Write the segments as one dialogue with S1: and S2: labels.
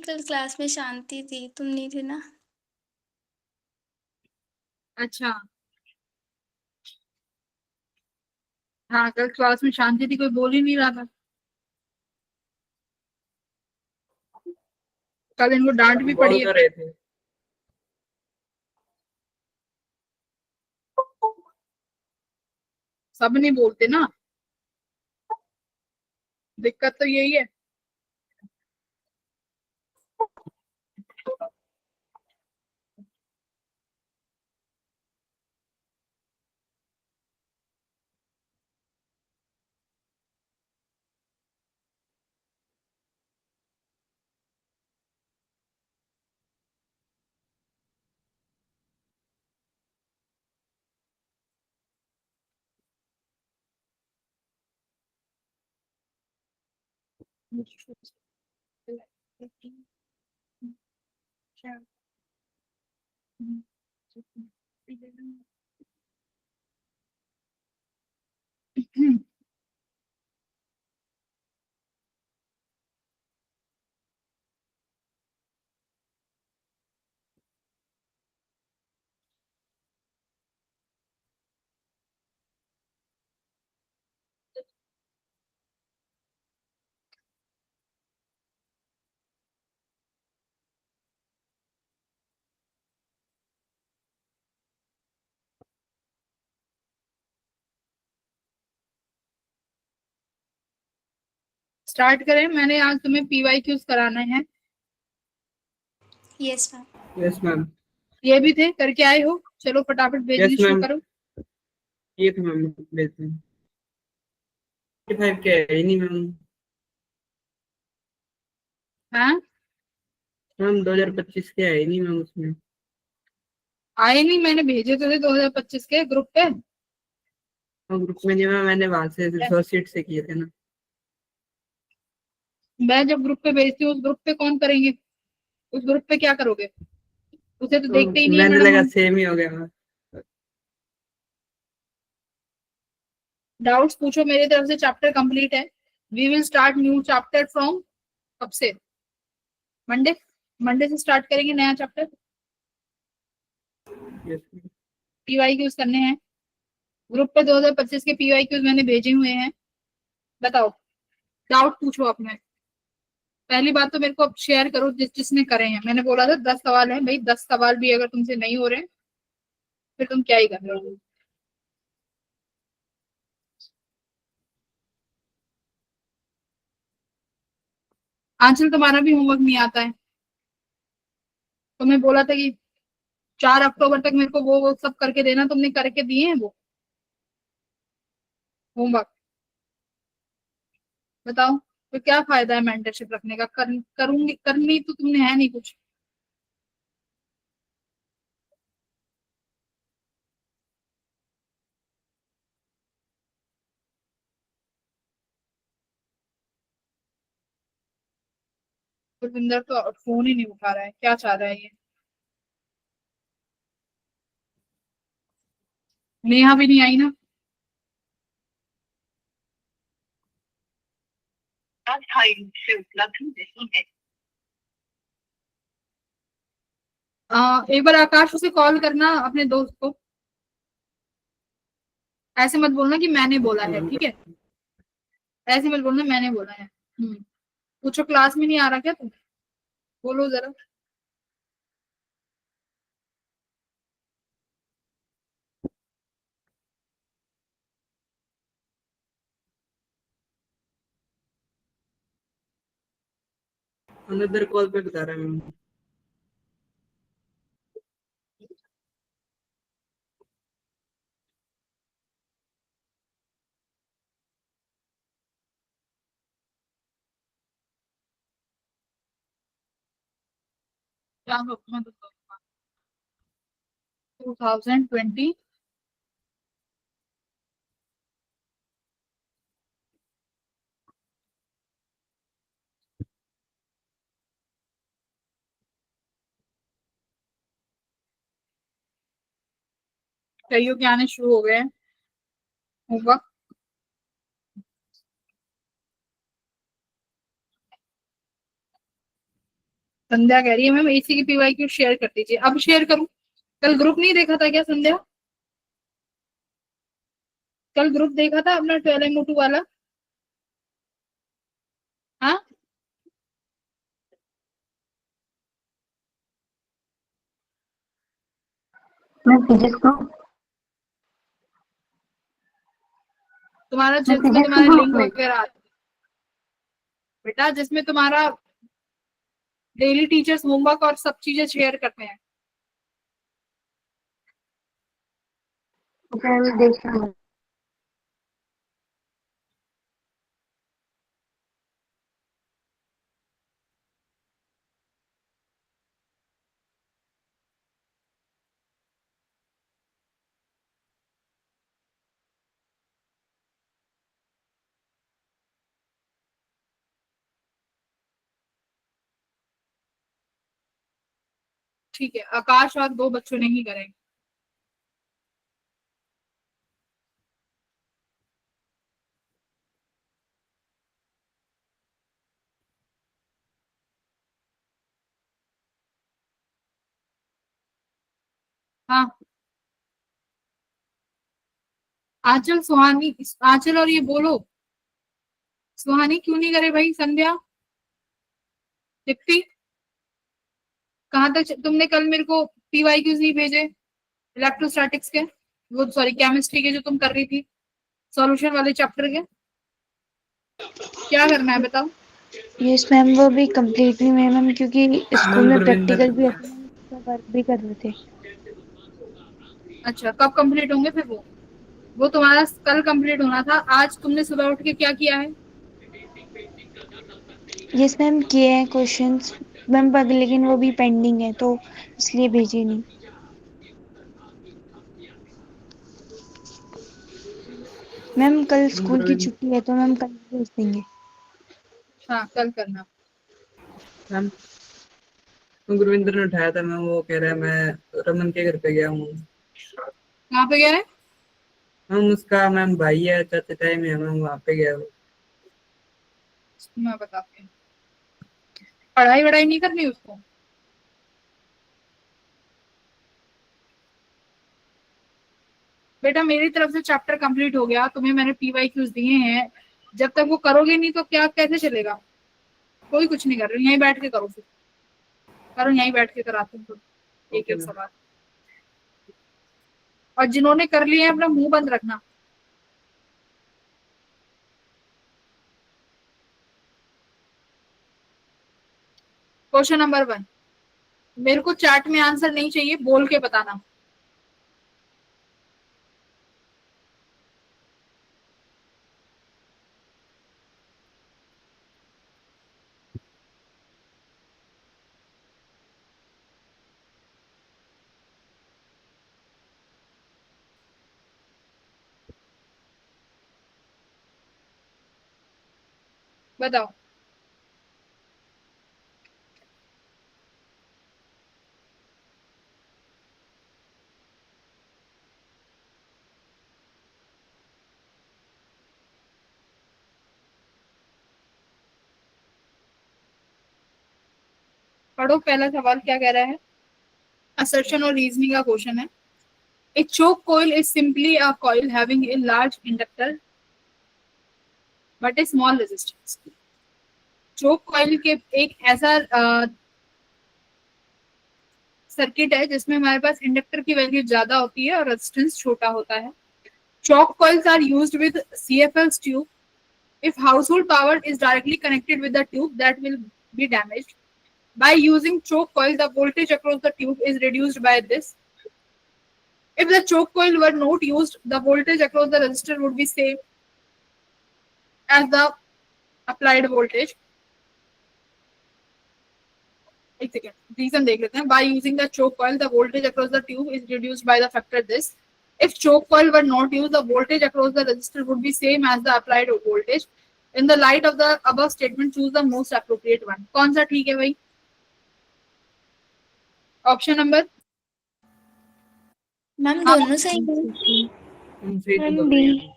S1: कल क्लास में शांति थी, तुम नहीं थे ना।
S2: अच्छा। हाँ, कल क्लास में शांति थी, कोई बोल ही नहीं रहा था। कल इनको डांट भी
S3: बोल
S2: पड़ी है।
S3: कर रहे थे।
S2: सब नहीं बोलते ना, दिक्कत तो यही है। स्टार्ट करें। मैंने आज तुम्हें PYQs कराना है।
S1: Yes ma'am.
S3: Yes ma'am.
S2: ये भी थे, करके आए हो? चलो फटाफट भेजनी
S3: यस
S2: शुरू
S3: मैम।
S2: करो।
S3: ये तो मैम भेजते हैं। 55 के है ही नहीं मैम।
S2: हाँ,
S3: मैम 2025 के है ही नहीं मैम उसमें।
S2: आए नहीं? मैंने भेजे तो थे 2025 के ग्रुप पे।
S3: और ग्रुप में नहीं मैम, मैंने वहां से रिसोर्स शीट से किए थे ना।
S2: मैं जब ग्रुप पे भेजती हूँ, उस ग्रुप पे कौन करेंगे? उस ग्रुप पे क्या करोगे? उसे तो
S3: तो
S2: देखते ही नहीं है
S3: मैंने
S2: मैडम
S3: लगा
S2: हम।
S3: सेम ही हो गया मैम।
S2: डाउट्स पूछो, मेरी तरफ से चैप्टर कंप्लीट है। We will start new chapter from कब से? मंडे। मंडे से स्टार्ट करेंगे नया चैप्टर।
S3: Yes ma'am.
S2: PYQs करने हैं। ग्रुप पे 2025 के PYQs मैंने भेजे हुए हैं। बताओ, डाउट पूछो अपने। पहली बात तो मेरे को अब शेयर करो जिसने करे हैं। मैंने बोला था 10 सवाल है भाई, 10 सवाल भी अगर तुमसे नहीं हो रहे हैं, फिर तुम क्या ही कर रहे हो? आंचल, तुम्हारा भी होमवर्क नहीं आता है। तुम्हें बोला था कि 4 अक्टूबर तक मेरे को वो सब करके देना, तुमने करके दिए हैं वो होमवर्क? बताओ, तो क्या फायदा है मेंटरशिप रखने का? करूंगी, करनी तो तुमने है नहीं कुछ। गुरविंदर तो फोन ही नहीं उठा रहा है, क्या चाह रहा है ये? नेहा भी नहीं आई ना। से उपलब्ध नहीं है। एक बार आकाश उसे कॉल करना, अपने दोस्त को। ऐसे मत बोलना कि मैंने बोला है, ठीक है? ऐसे मत बोलना मैंने बोला है। पूछो, क्लास में नहीं आ रहा क्या तुम? बोलो जरा।
S3: अनदर कॉल पे बता रहा है मैम।
S2: क्या 2020? कईयों के आने शुरू हो गए हैं होमवर्क। संध्या कह रही है मैम एसी की पीवाईक्यू शेयर कर दीजिए। अब शेयर करूं? कल ग्रुप नहीं देखा था क्या संध्या? कल ग्रुप देखा था अपना 12MO2 वाला? हाँ,
S4: मैं फिजिक्स को
S2: तुम्हारा
S4: मैं
S2: जिसमें
S4: फिजिक्स
S2: तुम्हारे
S4: ग्रुप
S2: लिंक
S4: में
S2: वगैरह आते हैं बेटा, जिसमें तुम्हारा डेली टीचर्स होमवर्क और सब चीजें शेयर करते हैं।
S4: मैं देख रहा हूँ।
S2: ठीक है, आकाश और 2 बच्चों ने ही करेंगे। हाँ, आंचल सुहानी, आंचल और ये बोलो सुहानी क्यों नहीं करे भाई? संध्या, दीप्ति, कहाँ तक तुमने कल मेरे को पीवाईक्यूज नहीं भेजे इलेक्ट्रोस्टैटिक्स के, वो सॉरी केमिस्ट्री के जो तुम कर रही थी सॉल्यूशन वाले चैप्टर के? क्या करना है बताओ?
S5: यस मैम, वो भी कंप्लीट नहीं हुए मैम, क्योंकि स्कूल
S3: मैम
S5: में
S3: गुरविंदर
S5: प्रैक्टिकल भी होते हैं, उसका वर्क भी कर रहे थे।
S2: अच्छा, कब कंप्लीट होंगे फिर वो तुम्हारा कल कंप्लीट होना था। आज तुमने सुबह उठ के क्या किया है?
S5: यस मैम, किए हैं क्वेश्चंस मैम, पर लेकिन वो भी पेंडिंग है तो इसलिए भेजे नहीं। मैम कल स्कूल की छुट्टी है तो मैम कल भेज देंगे।
S2: हाँ, कल करना।
S3: मैम गुरविंदर ने उठाया था मैम, वो कह रहा है मैं रमन के घर पे गया हूँ।
S2: कहाँ पे गया है?
S3: मैम उसका मैम भाई है, चाचा टाइम है मैम, वहाँ पे गया वो।
S2: मैं बताती हूँ। पढ़ाई वढ़ाई नहीं करनी उसको? बेटा मेरी तरफ से चैप्टर कंप्लीट हो गया, तुम्हें मैंने पीवाईक्यूज दिए हैं, जब तक वो करोगे नहीं तो क्या कैसे चलेगा? कोई कुछ नहीं कर रही, यहीं बैठ के करो, फिर करो, यहीं बैठ के कराते हैं एक
S3: ओके
S2: एक
S3: मैम।
S2: सवाल। और जिन्होंने कर लिए हैं अपना मुंह बंद रखना। क्वेश्चन नंबर 1, मेरे को चैट में आंसर नहीं चाहिए, बोल के बताना। बताओ। पढ़ो, पहला सवाल क्या कह रहा है? असर्शन और रीजनिंग का क्वेश्चन है। A choke coil is simply a coil having a large inductor but a small resistance. Choke coil के एक ऐसा सर्किट है जिसमें हमारे पास इंडक्टर की वैल्यू ज्यादा होती है और रेजिस्टेंस छोटा होता है। Chalk coils are used with CFL's tube. If household power is directly connected with the tube, that will be damaged. By using choke coil, the voltage across the tube is reduced by this. If the choke coil were not used, the voltage across the resistor would be same as the applied voltage. एक second, reason देख लेते हैं। By using the choke coil, the voltage across the tube is reduced by the factor this. If choke coil were not used, the voltage across the resistor would be same as the applied voltage. In the light of the above statement, choose the most appropriate one. कौन सा ठीक है भाई? Option number
S1: ma'am दोनों सही है।
S3: तुम सही तो
S5: मैम
S3: बोल
S5: बी।
S3: रही हो।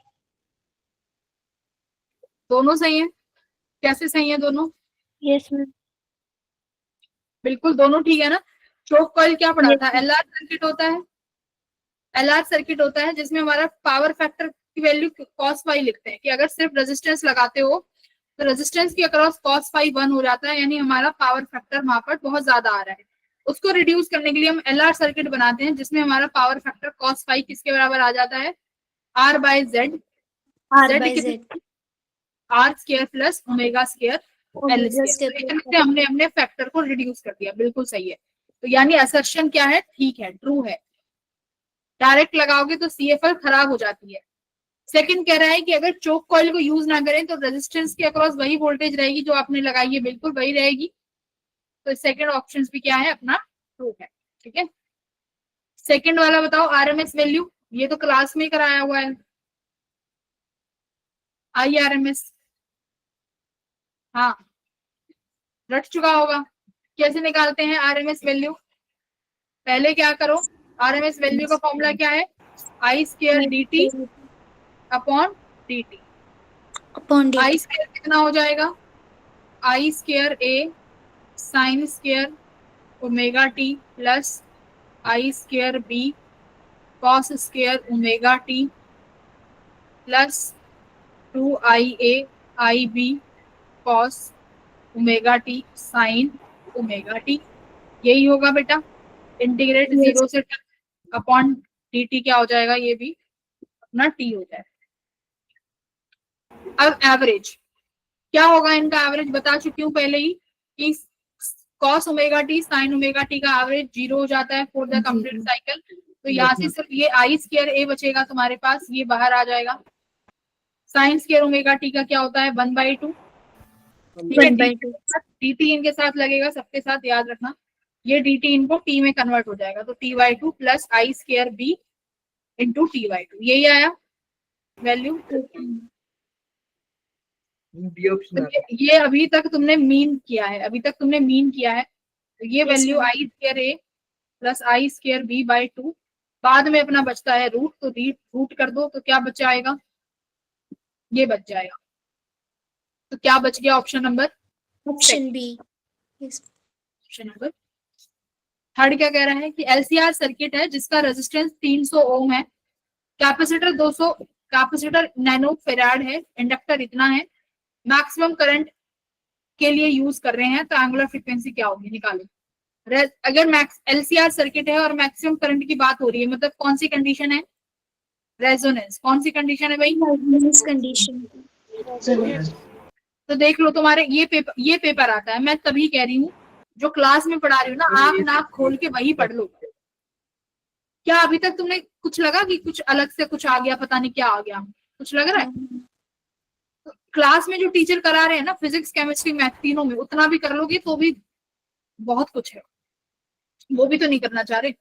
S2: दोनों सही है। कैसे सही है दोनों?
S5: Yes ma'am.
S2: बिल्कुल दोनों ठीक है ना। चोक कॉइल क्या पढ़ा था, एलआर सर्किट होता है, एलआर सर्किट होता है जिसमें हमारा पावर फैक्टर की वैल्यू cos फाई लिखते हैं कि अगर सिर्फ रेजिस्टेंस लगाते हो तो रेजिस्टेंस के अक्रॉस cos फाई 1 हो जाता है, यानी हमारा पावर फैक्टर वहां पर बहुत ज्यादा आ रहा है। उसको रिड्यूस करने के लिए हम एलआर सर्किट बनाते हैं जिसमें हमारा पावर फैक्टर cos फाई किसके बराबर आ जाता है, R by Z,
S1: R by Z.
S2: R square plus omega square L square. हमने हमने फैक्टर को रिड्यूस कर दिया, बिल्कुल सही है। तो यानी असर्शन क्या है, ठीक है, ट्रू है। डायरेक्ट लगाओगे तो सीएफएल खराब हो जाती है। सेकंड कह रहा है कि अगर चोक कॉइल को यूज ना करें तो रेजिस्टेंस के अक्रॉस वही वोल्टेज रहेगी जो आपने लगाई है, बिल्कुल वही रहेगी। तो सेकंड ऑप्शन भी क्या है अपना, ट्रू है। ठीक है, सेकंड वाला बताओ आरएमएस वैल्यू, ये तो क्लास में कराया हुआ है, IRMS। हाँ, रट चुका होगा। कैसे निकालते हैं आरएमएस वैल्यू, पहले क्या करो, आरएमएस वैल्यू का फॉर्मूला क्या है, I square dt upon dt। I square कितना हो जाएगा, I square a sine square omega t plus I square b cos square omega t plus 2ia I b cos omega t sine omega t. यही होगा बेटा, integrate 0 से upon dt क्या हो जाएगा, ये भी अपना t हो जाएगा। अब एवरेज क्या होगा, इनका एवरेज बता चुकी हूँ पहले ही कि cos omega t sine omega T का एवरेज 0 हो जाता है फॉर द कंप्लीट साइकिल। तो यहाँ से सिर्फ ये आई स्क्वायर a बचेगा तुम्हारे पास, ये बाहर आ जाएगा। साइन स्क्वायर ओमेगा टी का क्या होता है 1/2, dt इनके साथ लगेगा, सबके साथ याद रखना, ये dt इनको t में कन्वर्ट हो जाएगा, तो t/2 plus I square b into t/2, यही आया वैल्यू। ये अभी तक तुमने मीन किया है, अभी तक तुमने मीन किया है, तो ये value I square a plus I square b/2, बाद में अपना बचता है रूट, तो रूट कर दो तो क्या बच जाएगा, ये बच जाएगा। तो क्या बच गया, option number
S1: option B.
S2: Option number third क्या कह रहा है कि एलसीआर सर्किट है जिसका रेजिस्टेंस 300 ओम है, कैपेसिटर 200, कैपेसिटर नैनो फेराड है, इंडक्टर इतना है, मैक्सिमम करंट के लिए यूज कर रहे हैं, तो एंगुलर फ्रीक्वेंसी क्या होगी निकालो। अगर एलसीआर सर्किट है और मैक्सिमम करंट की बात हो रही है, मतलब कौन सी कंडीशन है, रेजोनेंस। कौन सी कंडीशन है भाई,
S1: कंडीशन।
S2: तो देख लो तुम्हारे ये पेपर आता है, मैं तभी कह रही हूँ जो क्लास में पढ़ा रही हूँ ना, आंख नाक खोल के वही पढ़ लो। क्या अभी तक तुमने कुछ लगा कि कुछ अलग से कुछ आ गया, पता नहीं क्या आ गया, कुछ लग रहा है? तो क्लास में जो टीचर करा रहे हैं ना, फिजिक्स केमिस्ट्री मैथ तीनों में, उतना भी कर लोगे तो भी बहुत कुछ है, वो भी तो नहीं करना चाह रहे।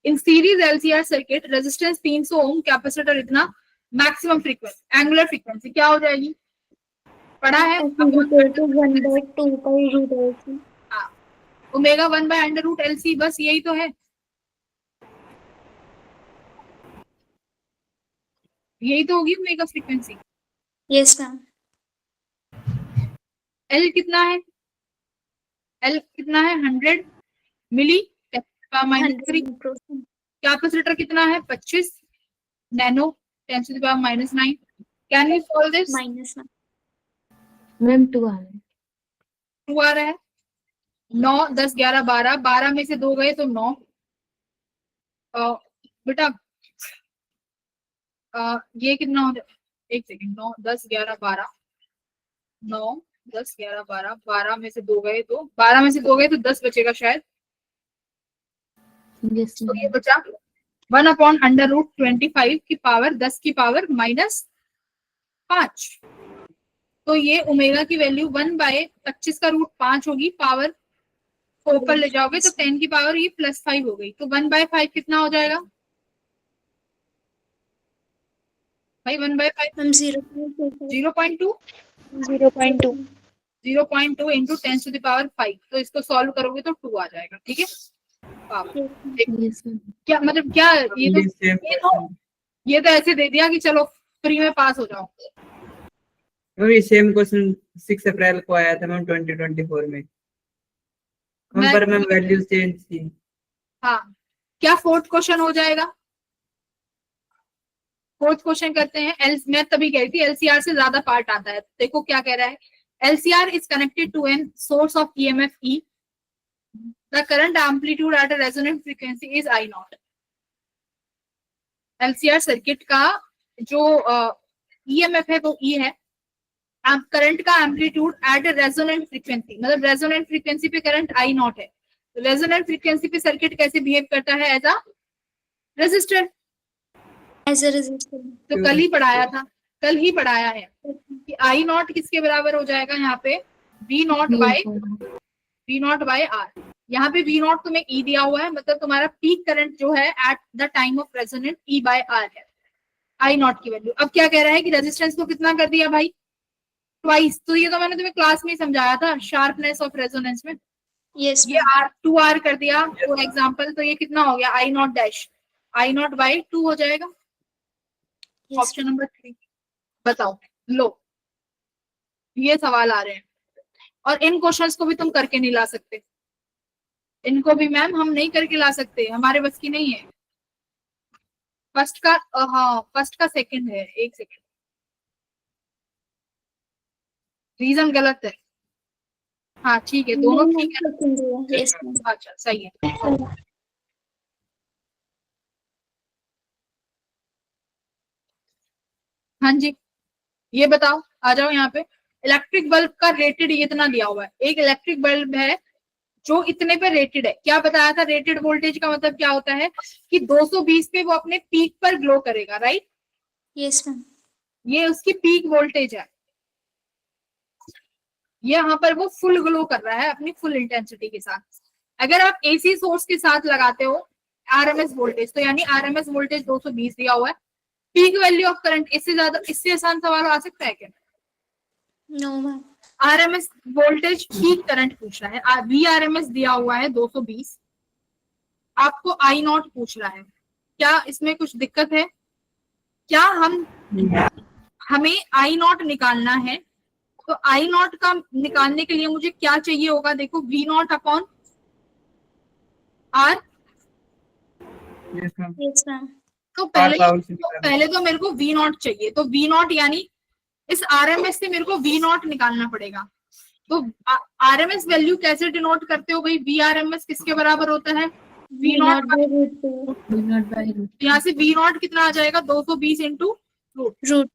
S2: In series LCR circuit resistance 300 ohm, capacitor इतना, मैक्सिमम फ्रीक्वेंसी, एंगुलर फ्रीक्वेंसी क्या हो जाएगी, पढ़ा है ओमेगा 1/√LC, बस यही तो है, यही तो होगी omega frequency.
S1: Yes ma'am.
S2: L कितना है, एल कितना है 100 मिली -3, कैपेसिटर कितना है 25 nano 10⁻⁹। Can you solve this?
S4: Ma'am 2 आ रहा है,
S2: 2 आ रहा है, 9 10 11 12, 12 में से 2 गए तो 9। बेटा ये कितना हो जाए, एक सेकंड, 9 10 11 12, 9 10 11 12, 12 में से 2 गए तो 12 में से 2 गए तो 10 बचेगा शायद। तो ये बचा 1/√25 की पावर 10 की पावर -5। तो ये ओमेगा की वैल्यू 1/25 का रूट 5 होगी, पावर को ऊपर ले जाओगे तो 10 की पावर ये +5 हो गई, तो 1/5 कितना हो जाएगा भाई, 1/5 0.2 0.2 इंटू 10⁵5, तो इसको सॉल्व करोगे तो 2 आ जाएगा। ठीक है, क्या मतलब क्या, ये तो ऐसे दे दिया कि चलो फ्री में पास हो जाओ।
S3: सेम क्वेश्चन 6 अप्रैल को आया था मैम 2024 में, मैम पर मैम वैल्यूज चेंज थी।
S2: हाँ, क्या फोर्थ क्वेश्चन हो जाएगा? फोर्थ क्वेश्चन करते हैं। मैं तभी कह रही थी एलसीआर से ज्यादा पार्ट आता है। देखो क्या कह रहा है, LCR is connected to an source of EMF E, the current amplitude at a resonant frequency is I naught. LCR circuit का जो ईएमएफ है वो ई है, करंट का amplitude at a resonant frequency, मतलब रेजोनेंट फ्रीक्वेंसी पे current I naught है। तो रेजोनेंट फ्रीक्वेंसी पे सर्किट कैसे बिहेव करता है? As a resistor.
S1: As a resistor.
S2: तो कल ही पढ़ाया था, कल ही पढ़ाया है कि आई नॉट किसके बराबर हो जाएगा यहाँ पे, वी नॉट बाय आर। यहाँ पे वी नॉट तुम्हें ई दिया हुआ है, मतलब तुम्हारा पीक करंट जो है at the time of resonant E by R है, आई नॉट की वैल्यू। अब क्या कह रहा है कि रेजिस्टेंस को कितना कर दिया भाई, ट्वाइस। तो ये तो मैंने तुम्हें क्लास में ही समझाया था, शार्पनेस ऑफ रेजोनेंस में।
S1: यस
S2: ये आर 2R कर दिया फॉर एग्जांपल, तो ये कितना हो गया, I not dash, I not by 2 हो जाएगा। ऑप्शन नंबर 3 बताओ। लो, ये सवाल आ रहे हैं और इन क्वेश्चंस को भी तुम करके नहीं ला सकते, इनको भी मैम हम नहीं करके ला सकते, हमारे बस की नहीं है। फर्स्ट का हाँ, फर्स्ट का सेकंड है, एक सेकंड, रीजन गलत है। हाँ ठीक है, दोनों ठीक है।
S1: यस
S2: अच्छा सही है। हाँ जी, ये बताओ, आ जाओ यहाँ पे। इलेक्ट्रिक बल्ब का रेटेड इतना दिया हुआ है, एक इलेक्ट्रिक बल्ब है जो इतने पे रेटेड है। क्या बताया था, रेटेड वोल्टेज का मतलब क्या होता है कि 220 पे वो अपने पीक पर ग्लो करेगा, राइट?
S1: Yes ma'am.
S2: ये उसकी पीक वोल्टेज है, ये यहाँ पर वो फुल ग्लो कर रहा है अपनी फुल इंटेंसिटी के साथ। अगर आप एसी सोर्स के साथ लगाते हो आरएमएस वोल्टेज, तो यानी आरएमएस वोल्टेज 220 दिया हुआ है, पीक वैल्यू ऑफ करंट, इससे ज्यादा, इससे आसान सवाल आ सकता है क्या?
S1: No ma'am.
S2: RMS voltage peak current पूछ रहा है, वीआरएमएस दिया हुआ है 220, आपको आई नॉट पूछ रहा है। क्या इसमें कुछ दिक्कत है? क्या हमें आई नॉट निकालना है, तो आई नॉट का निकालने के लिए मुझे क्या चाहिए होगा? देखो, V naught upon R.
S3: Yes ma'am.
S1: Yes ma'am.
S2: तो पहले तो मेरे को वी नॉट चाहिए, तो वी नॉट यानी इस आरएमएस से मेरे को वी नॉट निकालना पड़ेगा। तो आरएमएस वैल्यू कैसे डिनोट करते हो भाई? वी आरएमएस किसके बराबर होता है? V not by root. यहाँ से वी नॉट कितना आ जाएगा, 220 इंटू
S1: रूट।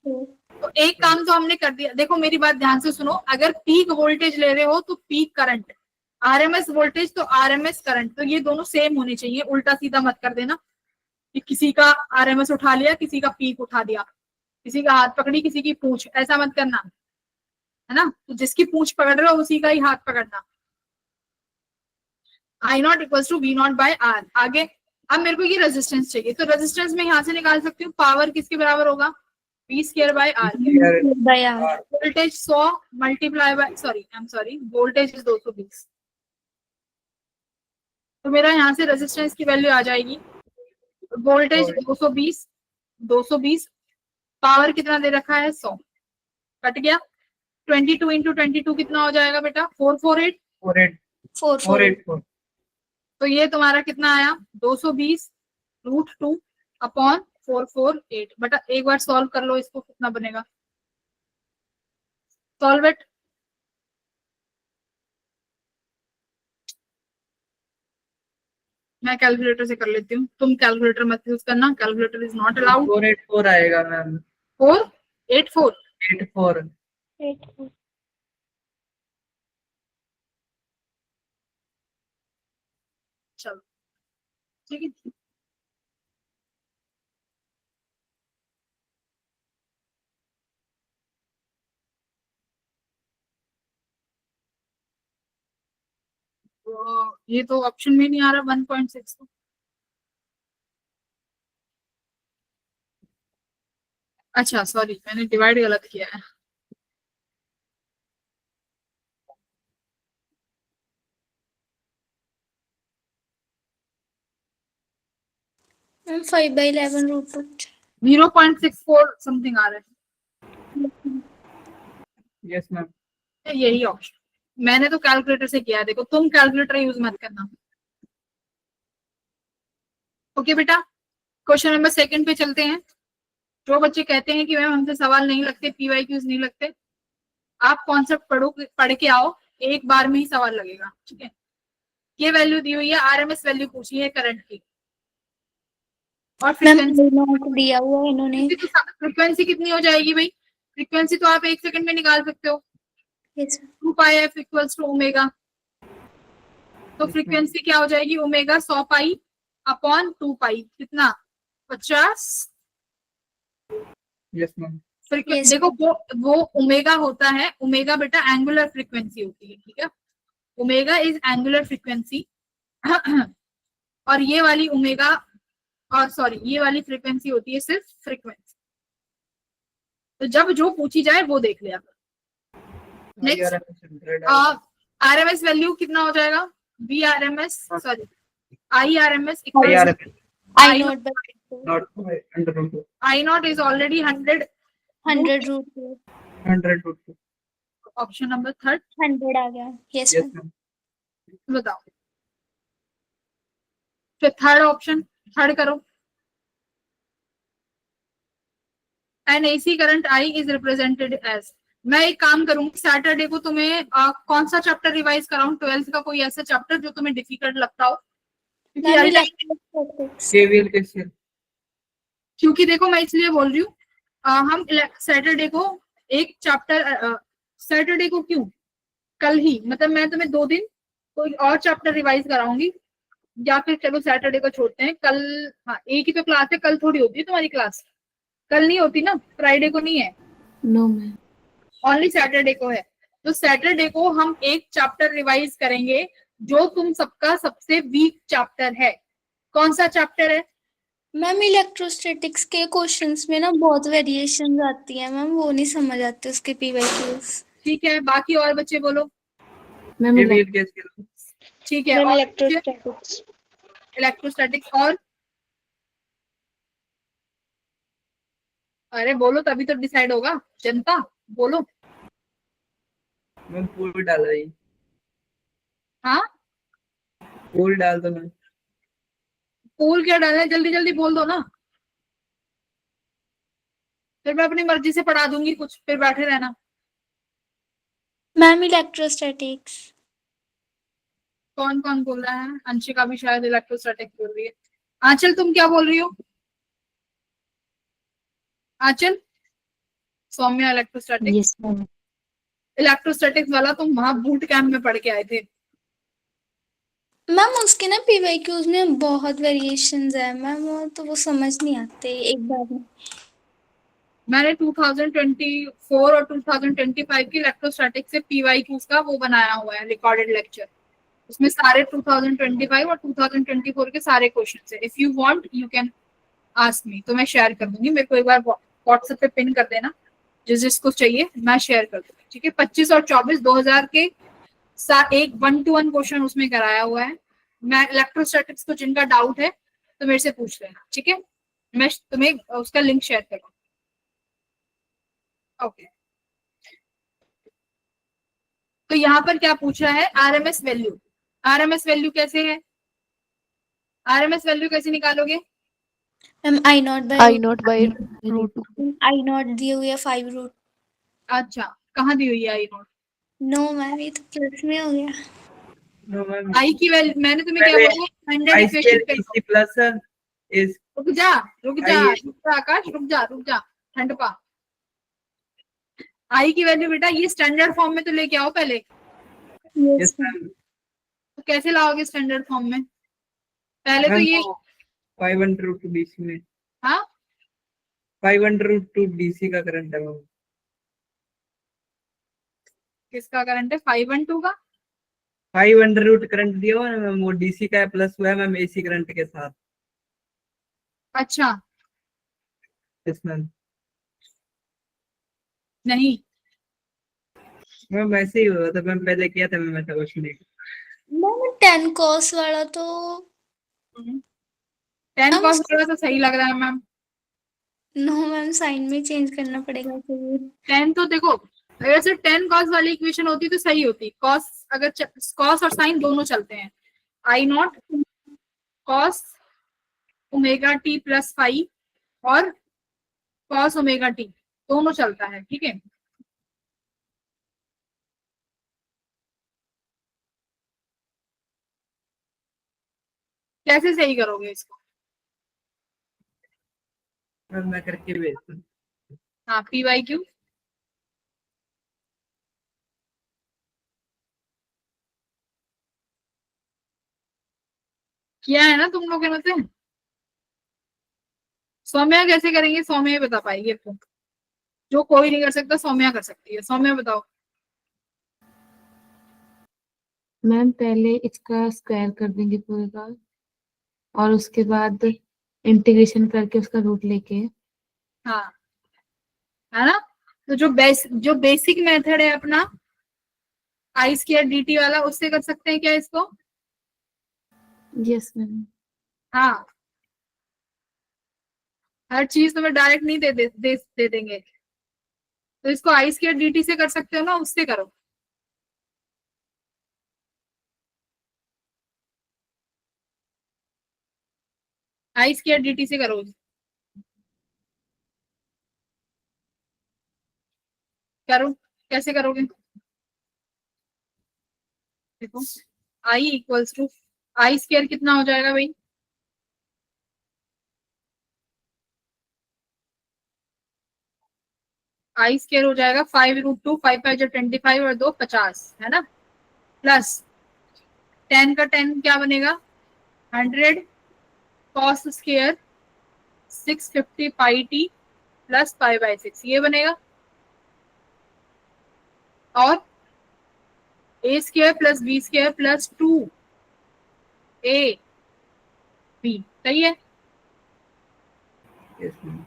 S2: तो एक काम तो हमने कर दिया। देखो मेरी बात ध्यान से सुनो, अगर पीक वोल्टेज ले रहे हो तो पीक करंट, आरएमएस वोल्टेज तो आरएमएस करंट, तो ये दोनों सेम होने चाहिए। उल्टा सीधा मत कर देना कि किसी का आरएमएस उठा लिया, किसी का पीक उठा दिया, किसी का हाथ पकड़ी, किसी की पूंछ, ऐसा मत करना, है ना? तो जिसकी पूंछ पकड़ रहे हो उसी का ही हाथ पकड़ना। I not equal to v not by r. आगे अब मेरे को ये रेजिस्टेंस चाहिए, तो रेजिस्टेंस में यहाँ से निकाल सकती हूँ, पावर किसके बराबर होगा, V square by R.
S1: By R.
S2: Voltage 100 multiply by, sorry voltage is 220, तो मेरा यहाँ से रेजिस्टेंस की वैल्यू आ जाएगी, वोल्टेज 220, पावर कितना दे रखा है 100, कट गया। 22 इंटू 22 कितना हो जाएगा बेटा, 448।
S3: 484।
S2: तो ये तुम्हारा कितना आया, 220 रूट 2 अपॉन 448। बेटा एक बार सॉल्व कर लो इसको, कितना बनेगा, सॉल्व इट। मैं कैलकुलेटर से कर लेती हूँ, तुम कैलकुलेटर मत यूज करना, कैलकुलेटर इज नॉट अलाउड।
S3: 484 आएगा मैम।
S2: 484। चलो ठीक है। तो ये तो ऑप्शन में नहीं आ रहा 1.6, अच्छा सॉरी मैंने डिवाइड गलत किया है।
S1: मैम 5/11 रूट
S2: 0.64 समथिंग आ रहा है,
S3: यस मैम।
S2: यही ऑप्शन। मैंने तो कैलकुलेटर से किया, देखो तुम कैलकुलेटर यूज मत करना। ओके बेटा, क्वेश्चन नंबर 2 पे चलते हैं। जो बच्चे कहते हैं कि मैम हमसे सवाल नहीं लगते, पीवाईक्यूज नहीं लगते, आप कॉन्सेप्ट पढ़ के आओ, एक बार में ही सवाल लगेगा। ठीक है, ये वैल्यू दी हुई है, आरएमएस वैल्यू पूछी है करंट की, और
S1: मैम
S2: फ्रीक्वेंसी
S1: दिया हुआ है इन्होंने।
S2: फ्रीक्वेंसी कितनी हो जाएगी भाई? फ्रीक्वेंसी तो आप 1 सेकंड में निकाल सकते हो,
S1: Yes, sir.
S2: 2 pi F equals to omega. तो फ्रीक्वेंसी क्या हो जाएगी? ओमेगा 100 पाई अपॉन 2 पाई, कितना? 50।
S3: Yes ma'am.
S1: Yes.
S2: देखो वो ओमेगा होता है, ओमेगा बेटा एंगुलर फ्रीक्वेंसी होती है। ठीक है, ओमेगा इज एंगुलर फ्रीक्वेंसी और ये वाली ओमेगा, और सॉरी ये वाली फ्रीक्वेंसी होती है सिर्फ फ्रीक्वेंसी। तो जब जो पूछी जाए वो देख लिया। नेक्स्ट आरएमएस वैल्यू कितना हो जाएगा? V RMS sorry I RMS
S1: I not by
S3: naught under root
S2: I naught is already 100
S1: 100 root 2.
S3: 100 root
S2: option number 3
S1: 100 आ गया। Yes,
S3: yes
S1: ma'am.
S3: मैम।
S2: बताओ। फिर थर्ड ऑप्शन, थर्ड करो। An AC current I is represented as, मैं एक काम करूंगी, Saturday को तुम्हें कौन सा चैप्टर रिवाइज कराऊं? 12th का कोई ऐसा चैप्टर जो तुम्हें डिफिकल्ट लगता हो, क्योंकि
S1: Ma'am,
S2: हर टाइम,
S1: electrostatics.
S3: केवीएल कैसे?
S2: क्योंकि देखो मैं इसलिए बोल रही हूँ, हम सैटरडे को एक चैप्टर, सैटरडे को क्यों, कल ही, मतलब मैं तुम्हें 2 दिन कोई और चैप्टर रिवाइज कराऊंगी, या फिर चलो सैटरडे को छोड़ते हैं, कल हाँ एक ही तो क्लास है, कल थोड़ी होती है तुम्हारी क्लास, कल नहीं होती ना, फ्राइडे को नहीं है,
S5: नो मैम।
S2: ओनली सैटरडे को है। तो सैटरडे को हम एक चैप्टर रिवाइज करेंगे जो तुम सबका सबसे वीक चैप्टर है। कौन सा चैप्टर है?
S1: मैम इलेक्ट्रोस्टैटिक्स के क्वेश्चंस में ना बहुत वेरिएशंस आती है मैम, वो नहीं समझ आते उसके पीवाईक्यूज।
S2: ठीक है, बाकी और बच्चे बोलो।
S5: मैम
S3: केवीएल कैसे?
S2: ठीक है, और
S5: इलेक्ट्रोस्टैटिक्स।
S2: इलेक्ट्रोस्टैटिक्स और, अरे बोलो तभी तो डिसाइड होगा, जनता बोलो।
S3: मैं पूल डाल रही,
S2: हाँ
S3: पूल डाल दो मैम।
S2: पूल क्या डालना है, जल्दी जल्दी बोल दो ना, फिर मैं अपनी मर्जी से पढ़ा दूंगी कुछ, फिर बैठे रहना।
S1: Ma'am electrostatics.
S2: कौन कौन बोल रहा है? अंशिका भी शायद इलेक्ट्रोस्टैटिक्स बोल रही है। आंचल तुम क्या बोल रही हो? Anchal? Saumya electrostatics.
S5: Yes ma'am.
S2: Electrostatics वाला तुम वहां बूट कैंप में पढ़ के आए थे।
S1: मैम उसके ना पीवाईक्यूज में बहुत वेरिएशंस है मैम, वो तो वो समझ नहीं आते एक बार में।
S2: मैंने 2024 और 2025 की इलेक्ट्रोस्टैटिक्स से पीवाईक्यूज का वो बनाया हुआ है रिकॉर्डेड लेक्चर, उसमें सारे 2025 और 2024 के सारे क्वेश्चन है। If you want you can ask me, तो मैं शेयर कर दूंगी, मेरे को एक बार व्हाट्सएप पे पिन कर देना, जिसको चाहिए मैं शेयर कर दूंगी। ठीक है, 25 और 24 2000 के एक 1-to-1 क्वेश्चन उसमें कराया हुआ है। मैं इलेक्ट्रोस्टैटिक्स को जिनका डाउट है तो मेरे से पूछ लेना। ठीक है, मैं तुम्हें उसका लिंक शेयर करूंगा। ओके, तो यहाँ पर क्या पूछ रहा है? RMS value. आरएमएस वैल्यू कैसे है? आरएमएस वैल्यू कैसे निकालोगे?
S1: Ma'am I naught by
S5: root.
S1: I naught दी हुई है 5 रूट।
S2: अच्छा, कहाँ दी हुई है आई नोट?
S1: नो मैम ये तो प्लस में हो गया।
S3: No ma'am.
S2: आई की वैल्यू मैंने तुम्हें क्या
S3: पहले
S2: बोला? स्टैंडर्ड
S3: आई
S2: इक्वेशन
S3: स्क्वायर
S2: पे।
S3: बीसी प्लस इज
S2: रुक जा रुक जा
S3: आई-
S2: रुक जा आकाश, रुक जा ठंड पा। आई की वैल्यू बेटा ये स्टैंडर्ड फॉर्म में तो लेके आओ पहले।
S1: Yes
S3: yes
S1: ma'am.
S3: मैम।
S2: तो कैसे लाओगे स्टैंडर्ड फॉर्म में? पहले तो ये
S3: 500 रूट डीसी में,
S2: हाँ
S3: 500 रूट डीसी का करंट है मैम।
S2: किसका करंट है? 512 का।
S3: 500 रूट करंट दिया हुआ है मैम, वो डीसी का प्लस हुआ है मैम एसी करंट के साथ।
S2: अच्छा
S3: यस मैम।
S2: नहीं,
S3: मैम ऐसे ही हुआ था मैम, पहले किया था मैम ऐसा कुछ नहीं।
S1: मैम 10 cos वाला तो
S2: 10
S1: मैम
S2: कॉस थोड़ा सा सही लग रहा है मैम।
S1: नो मैम साइन में चेंज करना पड़ेगा फिर।
S2: 10 तो देखो अगर सिर्फ टेन कॉस वाली इक्वेशन होती तो सही होती। कॉस अगर कॉस और साइन दोनों चलते हैं, I not cos omega t plus five और कॉस ओमेगा टी दोनों चलता है, ठीक है। कैसे सही करोगे इसको?
S3: मैम मैं करके भेजता हूँ।
S2: हाँ, पी वाई क्यू किया है ना तुम लोगों ने से? सौम्या कैसे करेंगे? सौम्या ही बता पाएगी आपको, जो कोई नहीं कर सकता सौम्या कर सकती है। सौम्या बताओ।
S6: मैम पहले इसका स्क्वायर कर देंगे पूरे का, और उसके बाद इंटीग्रेशन करके उसका रूट लेके।
S2: हाँ, है ना। तो जो बेसिक मेथड है अपना आई स्क्वायर डी टी वाला, उससे कर सकते हैं क्या इसको?
S6: Yes ma'am.
S2: हाँ, हर चीज तुम्हें डायरेक्ट नहीं दे देंगे, तो इसको आई स्क्वायर डी टी से कर सकते हो ना, उससे करो। आई स्क्वायर डी टी से करो। करो, कैसे करोगे? देखो, I equals to I square कितना हो जाएगा भाई? आई स्क्वायर हो जाएगा 5√2, 5×5 = 25 और 2 = 50, है ना। प्लस 10 का 10 क्या बनेगा? 100 cos square 650 pi t plus π/6, ये बनेगा। और a square plus b square plus 2ab, सही है।
S3: Yes ma'am.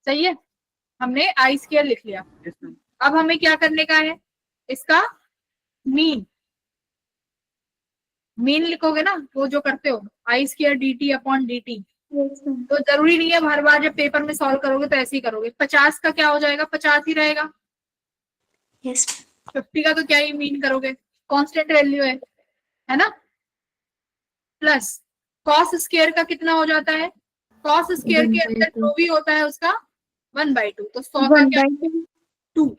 S2: सही है, हमने आई स्क्वायर लिख लिया।
S3: Yes ma'am.
S2: अब हमें क्या करने का है? इसका मीन लिखोगे ना, वो जो करते हो I square d t upon d t.
S1: Yes ma'am.
S2: तो जरूरी नहीं है हर बार जब पेपर में सॉल्व करोगे तो ऐसे ही करोगे। 50 का क्या हो जाएगा? 50 ही रहेगा।
S1: यस
S2: 50 का तो क्या ही मीन करोगे, कांस्टेंट वैल्यू है ना। प्लस कॉस स्क्वायर का कितना हो जाता है? कॉस स्क्वायर के अंदर
S6: 1/2।
S2: जो भी होता है उसका 1/2, तो 100 का क्या?
S1: 1/2
S2: 2।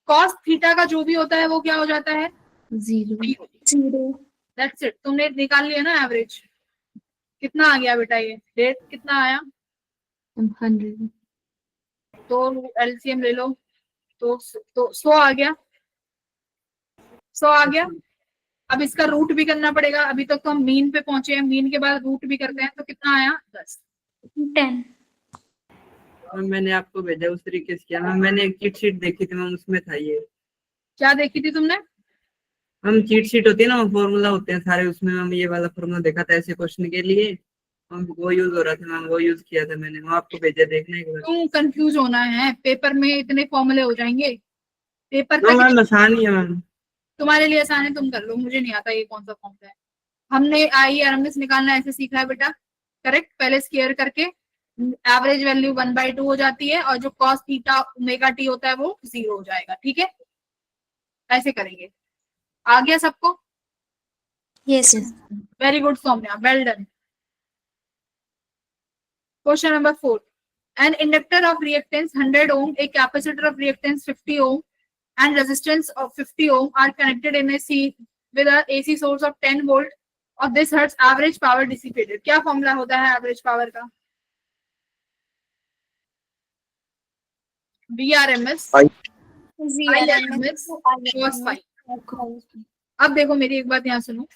S2: कॉस थीटा का जो भी होता है वो क्या हो जाता है?
S6: 0।
S1: 0
S2: दैट्स इट। तुमने निकाल लिया ना एवरेज। कितना आ गया बेटा? ये रेट कितना आया?
S6: 100।
S2: तो एलसीएम ले लो, तो 100 आ गया। 100 आ गया। अब इसका रूट भी करना पड़ेगा। अभी तक तो हम मीन पे पहुंचे हैं, मीन के बाद रूट भी करते हैं, तो कितना आया? 10।
S1: 10
S3: मैम मैंने आपको भेजा उस तरीके से किया मैम। मैंने एक चीट शीट देखी थी मैम, उसमें था ये।
S2: क्या देखी थी तुमने?
S3: मैम चीट शीट होती है ना, फॉर्मूला होते हैं सारे उसमें। मैम ये वाला फॉर्मूला देखा था ऐसे क्वेश्चन के लिए, मैम वो यूज हो रहा था मैम, वो यूज किया था मैंने। वो आपको भेजा, देखना एक बार।
S2: क्यों कंफ्यूज होना है? पेपर में इतने फॉर्मूले हो जाएंगे। पेपर
S3: नो
S2: का
S3: मैम आसान ही है मैम।
S2: तुम्हारे लिए आसान है, तुम कर लो, मुझे नहीं आता ये कौन सा फॉर्मूला है। हमने आई आरएमएस निकालना ऐसे सीखा है बेटा। करेक्ट, पहले स्क्वायर करके एवरेज वैल्यू 1/2 हो जाती है, और जो कॉस थीटा ओमेगा टी होता है वो 0 हो जाएगा, ठीक है। ऐसे करेंगे। आ गया सबको?
S1: Yes
S6: yes.
S2: Very good Saumya, well done. Question number 4. An inductor of reactance 100 ohm, a capacitor of reactance 50 ohm, and resistance of 50 ohm are connected in a C with a AC source of 10 volt. Of this hertz average power dissipated. क्या formula होता है average power का? VRMS, IRMS, cos phi. अब देखो मेरी एक बात यहाँ सुनो।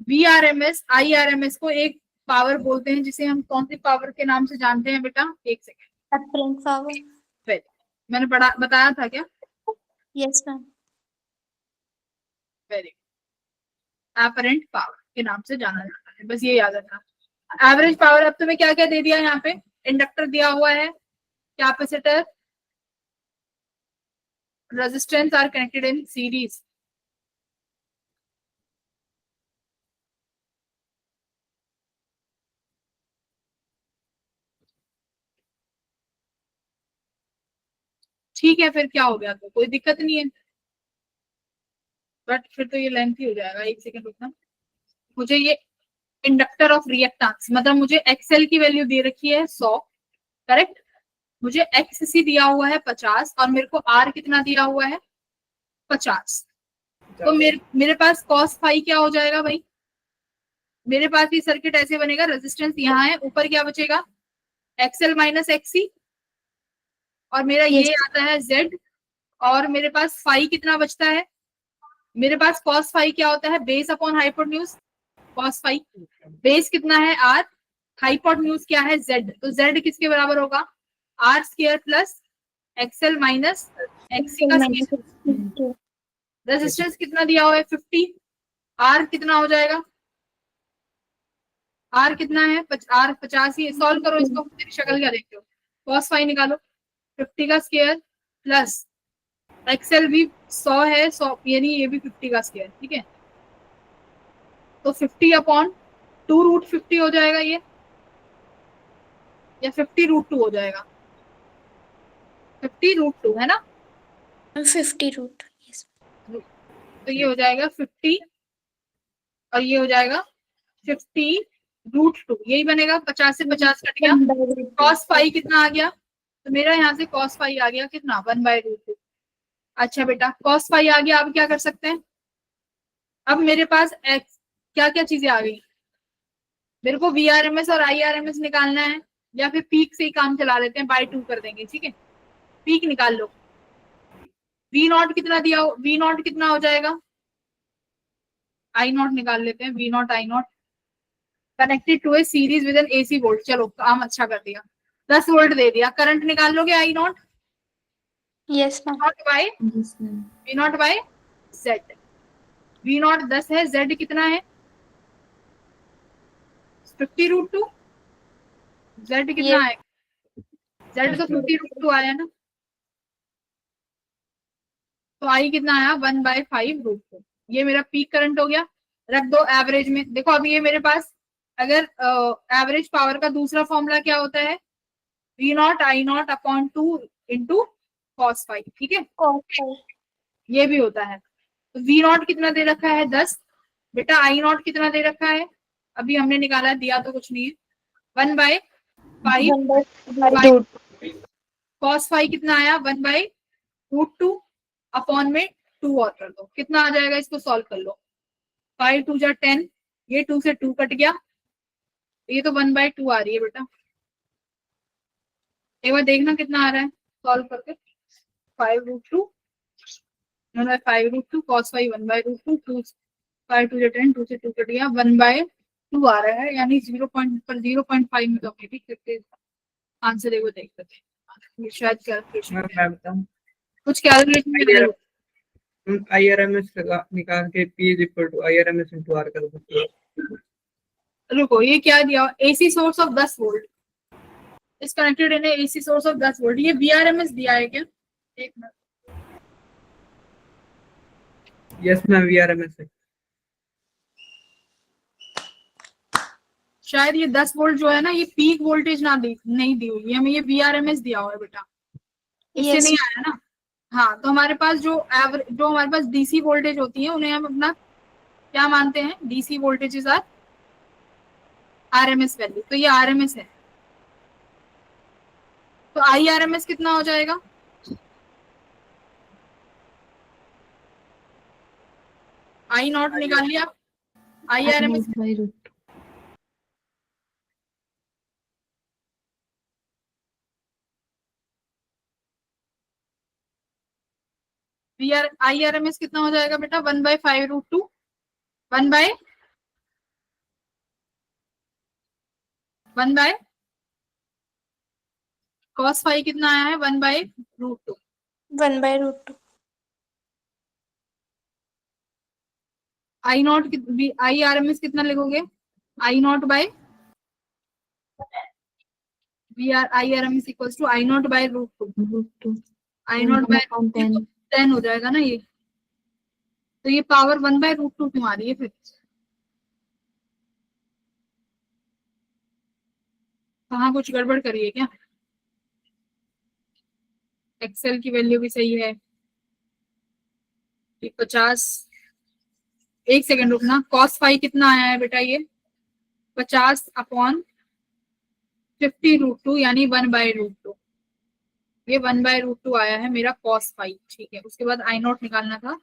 S2: VRMS, IRMS को एक पावर बोलते हैं, जिसे हम कौन सी पावर के नाम से जानते हैं बेटा? एक सेकेंड।
S1: Apparent power.
S2: मैंने बताया था क्या?
S1: Yes ma'am.
S2: Very apparent power के नाम से जाना जाता है, बस ये याद रखना। एवरेज पावर अब तुम्हें क्या क्या दे दिया यहाँ पे? इंडक्टर दिया हुआ है, capacitor, resistance R connected in series. ठीक है, फिर क्या हो गया, तो कोई दिक्कत नहीं है, बट फिर तो ये लेंथी हो जाएगा। एक सेकंड रुकना, मुझे ये इंडक्टर ऑफ रिएक्टेंस, मतलब मुझे एक्सएल की वैल्यू दे रखी है 100, करेक्ट, मुझे एक्ससी दिया हुआ है 50 और मेरे को आर कितना दिया हुआ है 50। तो मेरे पास कॉस फाई क्या हो जाएगा भाई, मेरे पास ये सर्किट ऐसे बनेगा, रेजिस्टेंस यहाँ है, ऊपर क्या बचेगा एक्सएल माइनस एक्सी, और मेरा
S1: Yes.
S2: ये आता है जेड, और मेरे पास फाई कितना बचता है, मेरे पास कॉस फाई क्या होता है base upon hypotenuse, cos phi base कितना है आर, हाइपोटेन्यूज क्या है जेड, तो जेड किसके बराबर होगा R square plus XL minus XC का स्क्वायर। रेजिस्टेंस कितना दिया हुआ है 50, आर कितना हो जाएगा, आर कितना है आर 50 ही, सॉल्व करो इसको, मेरी शक्ल क्या देखते हो, कॉस फाई निकालो, 50 का स्क्वायर प्लस एक्सएल भी 100 है, 100 यानी ये भी 50 का स्क्वायर, ठीक है, तो 50 अपॉन 2√50 हो जाएगा ये, या 50√2 हो जाएगा, 50√2 है ना,
S1: 50 रूट। Yes.
S2: तो ये हो जाएगा 50 और ये हो जाएगा 50√2, यही बनेगा, 50 से 50 कट गया, कॉस फाई कितना आ गया, तो मेरा यहाँ से कॉस फाई आ गया कितना 1/√2। अच्छा बेटा कॉस फाई आ गया, अब क्या कर सकते हैं, अब मेरे पास एक्स क्या क्या चीजें आ गई, मेरे को VRMS और IRMS निकालना है, या फिर पीक से ही काम चला लेते हैं, बाय 2 कर देंगे, ठीक है, पीक निकाल लो, V0 कितना दिया, V0 कितना हो जाएगा, I0 निकाल लेते हैं, V0 I0 connected to a series with an AC volt, चलो काम अच्छा कर दिया, 10 वोल्ट दे दिया, करंट निकाल लोगे I0
S1: Yes, ma'am.
S2: By
S6: Yes, ma'am.
S2: V0 by Z, V0 10 है, Z कितना है 50√2, Z कितना
S1: Yes.
S2: है, Z तो 50√2 आया ना, तो आई कितना आया 1/5√2, ये मेरा पीक करंट हो गया, रख दो एवरेज में, देखो अभी ये मेरे पास अगर एवरेज पावर का दूसरा फॉर्मूला क्या होता है V0 I0 upon 2 into cos phi, ठीक है,
S1: Okay.
S2: ये भी होता है, तो V0 कितना दे रखा है 10, बेटा I0 कितना दे रखा है, अभी हमने निकाला, दिया तो कुछ नहीं है, 1/5 कॉस फाई कितना आया 1/√2 अपॉन में 2 और कर दो, कितना आ जाएगा, इसको सॉल्व कर लो, 5 2 जा 10, ये 2 से 2 कट गया, ये तो 1/2 आ रही है बेटा, एक बार देखना कितना आ रहा है सॉल्व करके, 5√2 1/5√2 कॉस फाई 1/√2, 2 5 2 जा 10, 2 से 2 कट गया, 1/2 आ रहा है, यानी 0.5 में तो ठीक आंसर है वो देख सकते हैं, शायद कैलकुलेशन
S3: मैं बताऊं,
S2: कुछ कैलकुलेशन
S3: IRMS निकाल के P is equal to IRMS into R कर सकते हैं।
S2: रुको, ये क्या दिया, AC source of 10 volt is connected in AC source of 10 volt, ये VRMS दिया है क्या, एक मिनट,
S3: यस मैम VRMS है।
S2: शायद ये 10 वोल्ट जो है ना, ये पीक वोल्टेज ना दी नहीं दी हुई है हमें, ये VRMS दिया हुआ है बेटा, इससे
S1: Yes.
S2: नहीं आया ना, हाँ, तो हमारे पास जो हमारे पास DC वोल्टेज होती है उन्हें हम अपना क्या मानते हैं, DC voltages are RMS value, तो ये RMS है, तो IRMS कितना हो जाएगा, I0 निकाल लिया, IRMS
S6: √2.
S2: IRMS कितना हो जाएगा बेटा 1/5√2, 1 बाय कॉस फाई कितना आया है 1/√2,
S1: 1/√2.
S2: IRMS कितना लिखोगे, I0 by IRMS equals to I0 by √2, I0 by 10 हो जाएगा ना ये, तो ये पावर 1/√2 क्यों आ रही है फिर, कहाँ कुछ गड़बड़ करिए क्या, एक्सेल की वैल्यू भी सही है। 50, एक सेकेंड रुकना, cos फाई कितना आया है बेटा? ये 50/50√2 यानी 1/√2। ये 1/√2 आया है मेरा cos फाई, ठीक है। उसके बाद आई नॉट निकालना था,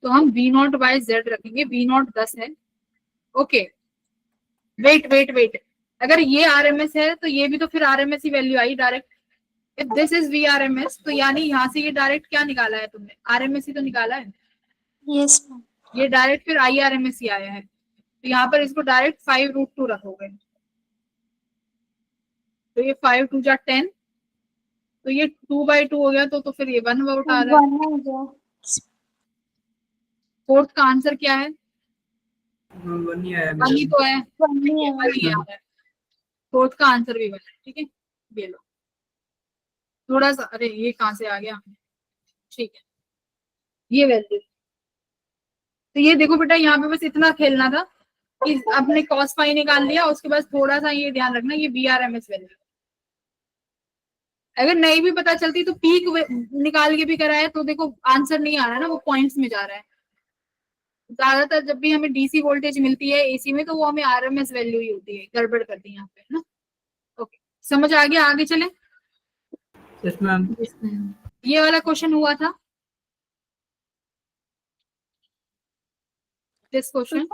S2: तो हम V0/Z रखेंगे। V0 10 है, ओके। वेट वेट वेट, अगर ये RMS है तो ये भी तो फिर RMS he value I direct. If this is VRMS तो यानी यहाँ से ये डायरेक्ट क्या निकाला है तुमने? RMS ही तो निकाला है।
S1: Yes ma'am.
S2: ये डायरेक्ट फिर IRMS ही आया है, तो यहाँ पर इसको डायरेक्ट 5√2 रखोगे, तो ये 5 2 जा 10, तो ये 2/2 हो गया, तो फिर ये 1/2 आ रहा है।
S1: 1 हो गया।
S2: फोर्थ का आंसर क्या है?
S3: वो नहीं आया
S2: 1 ही तो है,
S1: 1 ही है।
S2: 1 ही आ रहा है। फोर्थ का आंसर भी 1 है, ठीक है। ये लो थोड़ा सा, अरे ये कहाँ से आ गया, ठीक है। ये वैल्यू, तो ये देखो बेटा, यहाँ पे बस इतना खेलना था कि आपने cos फाई निकाल लिया, उसके बाद थोड़ा सा ये ध्यान रखना ये VRMS वैल्यू। अगर नहीं भी पता चलती तो पीक निकाल के भी कराए तो देखो आंसर नहीं आ रहा है ना, वो पॉइंट्स में जा रहा है। ज्यादातर जब भी हमें DC वोल्टेज मिलती है AC में, तो वो हमें RMS वैल्यू ही होती है, गड़बड़ करती है यहाँ पे, है ना। ओके, समझ आ गया? आगे चले।
S3: Yes ma'am.
S6: Yes, ma'am.
S2: ये वाला क्वेश्चन हुआ था, दिस क्वेश्चन।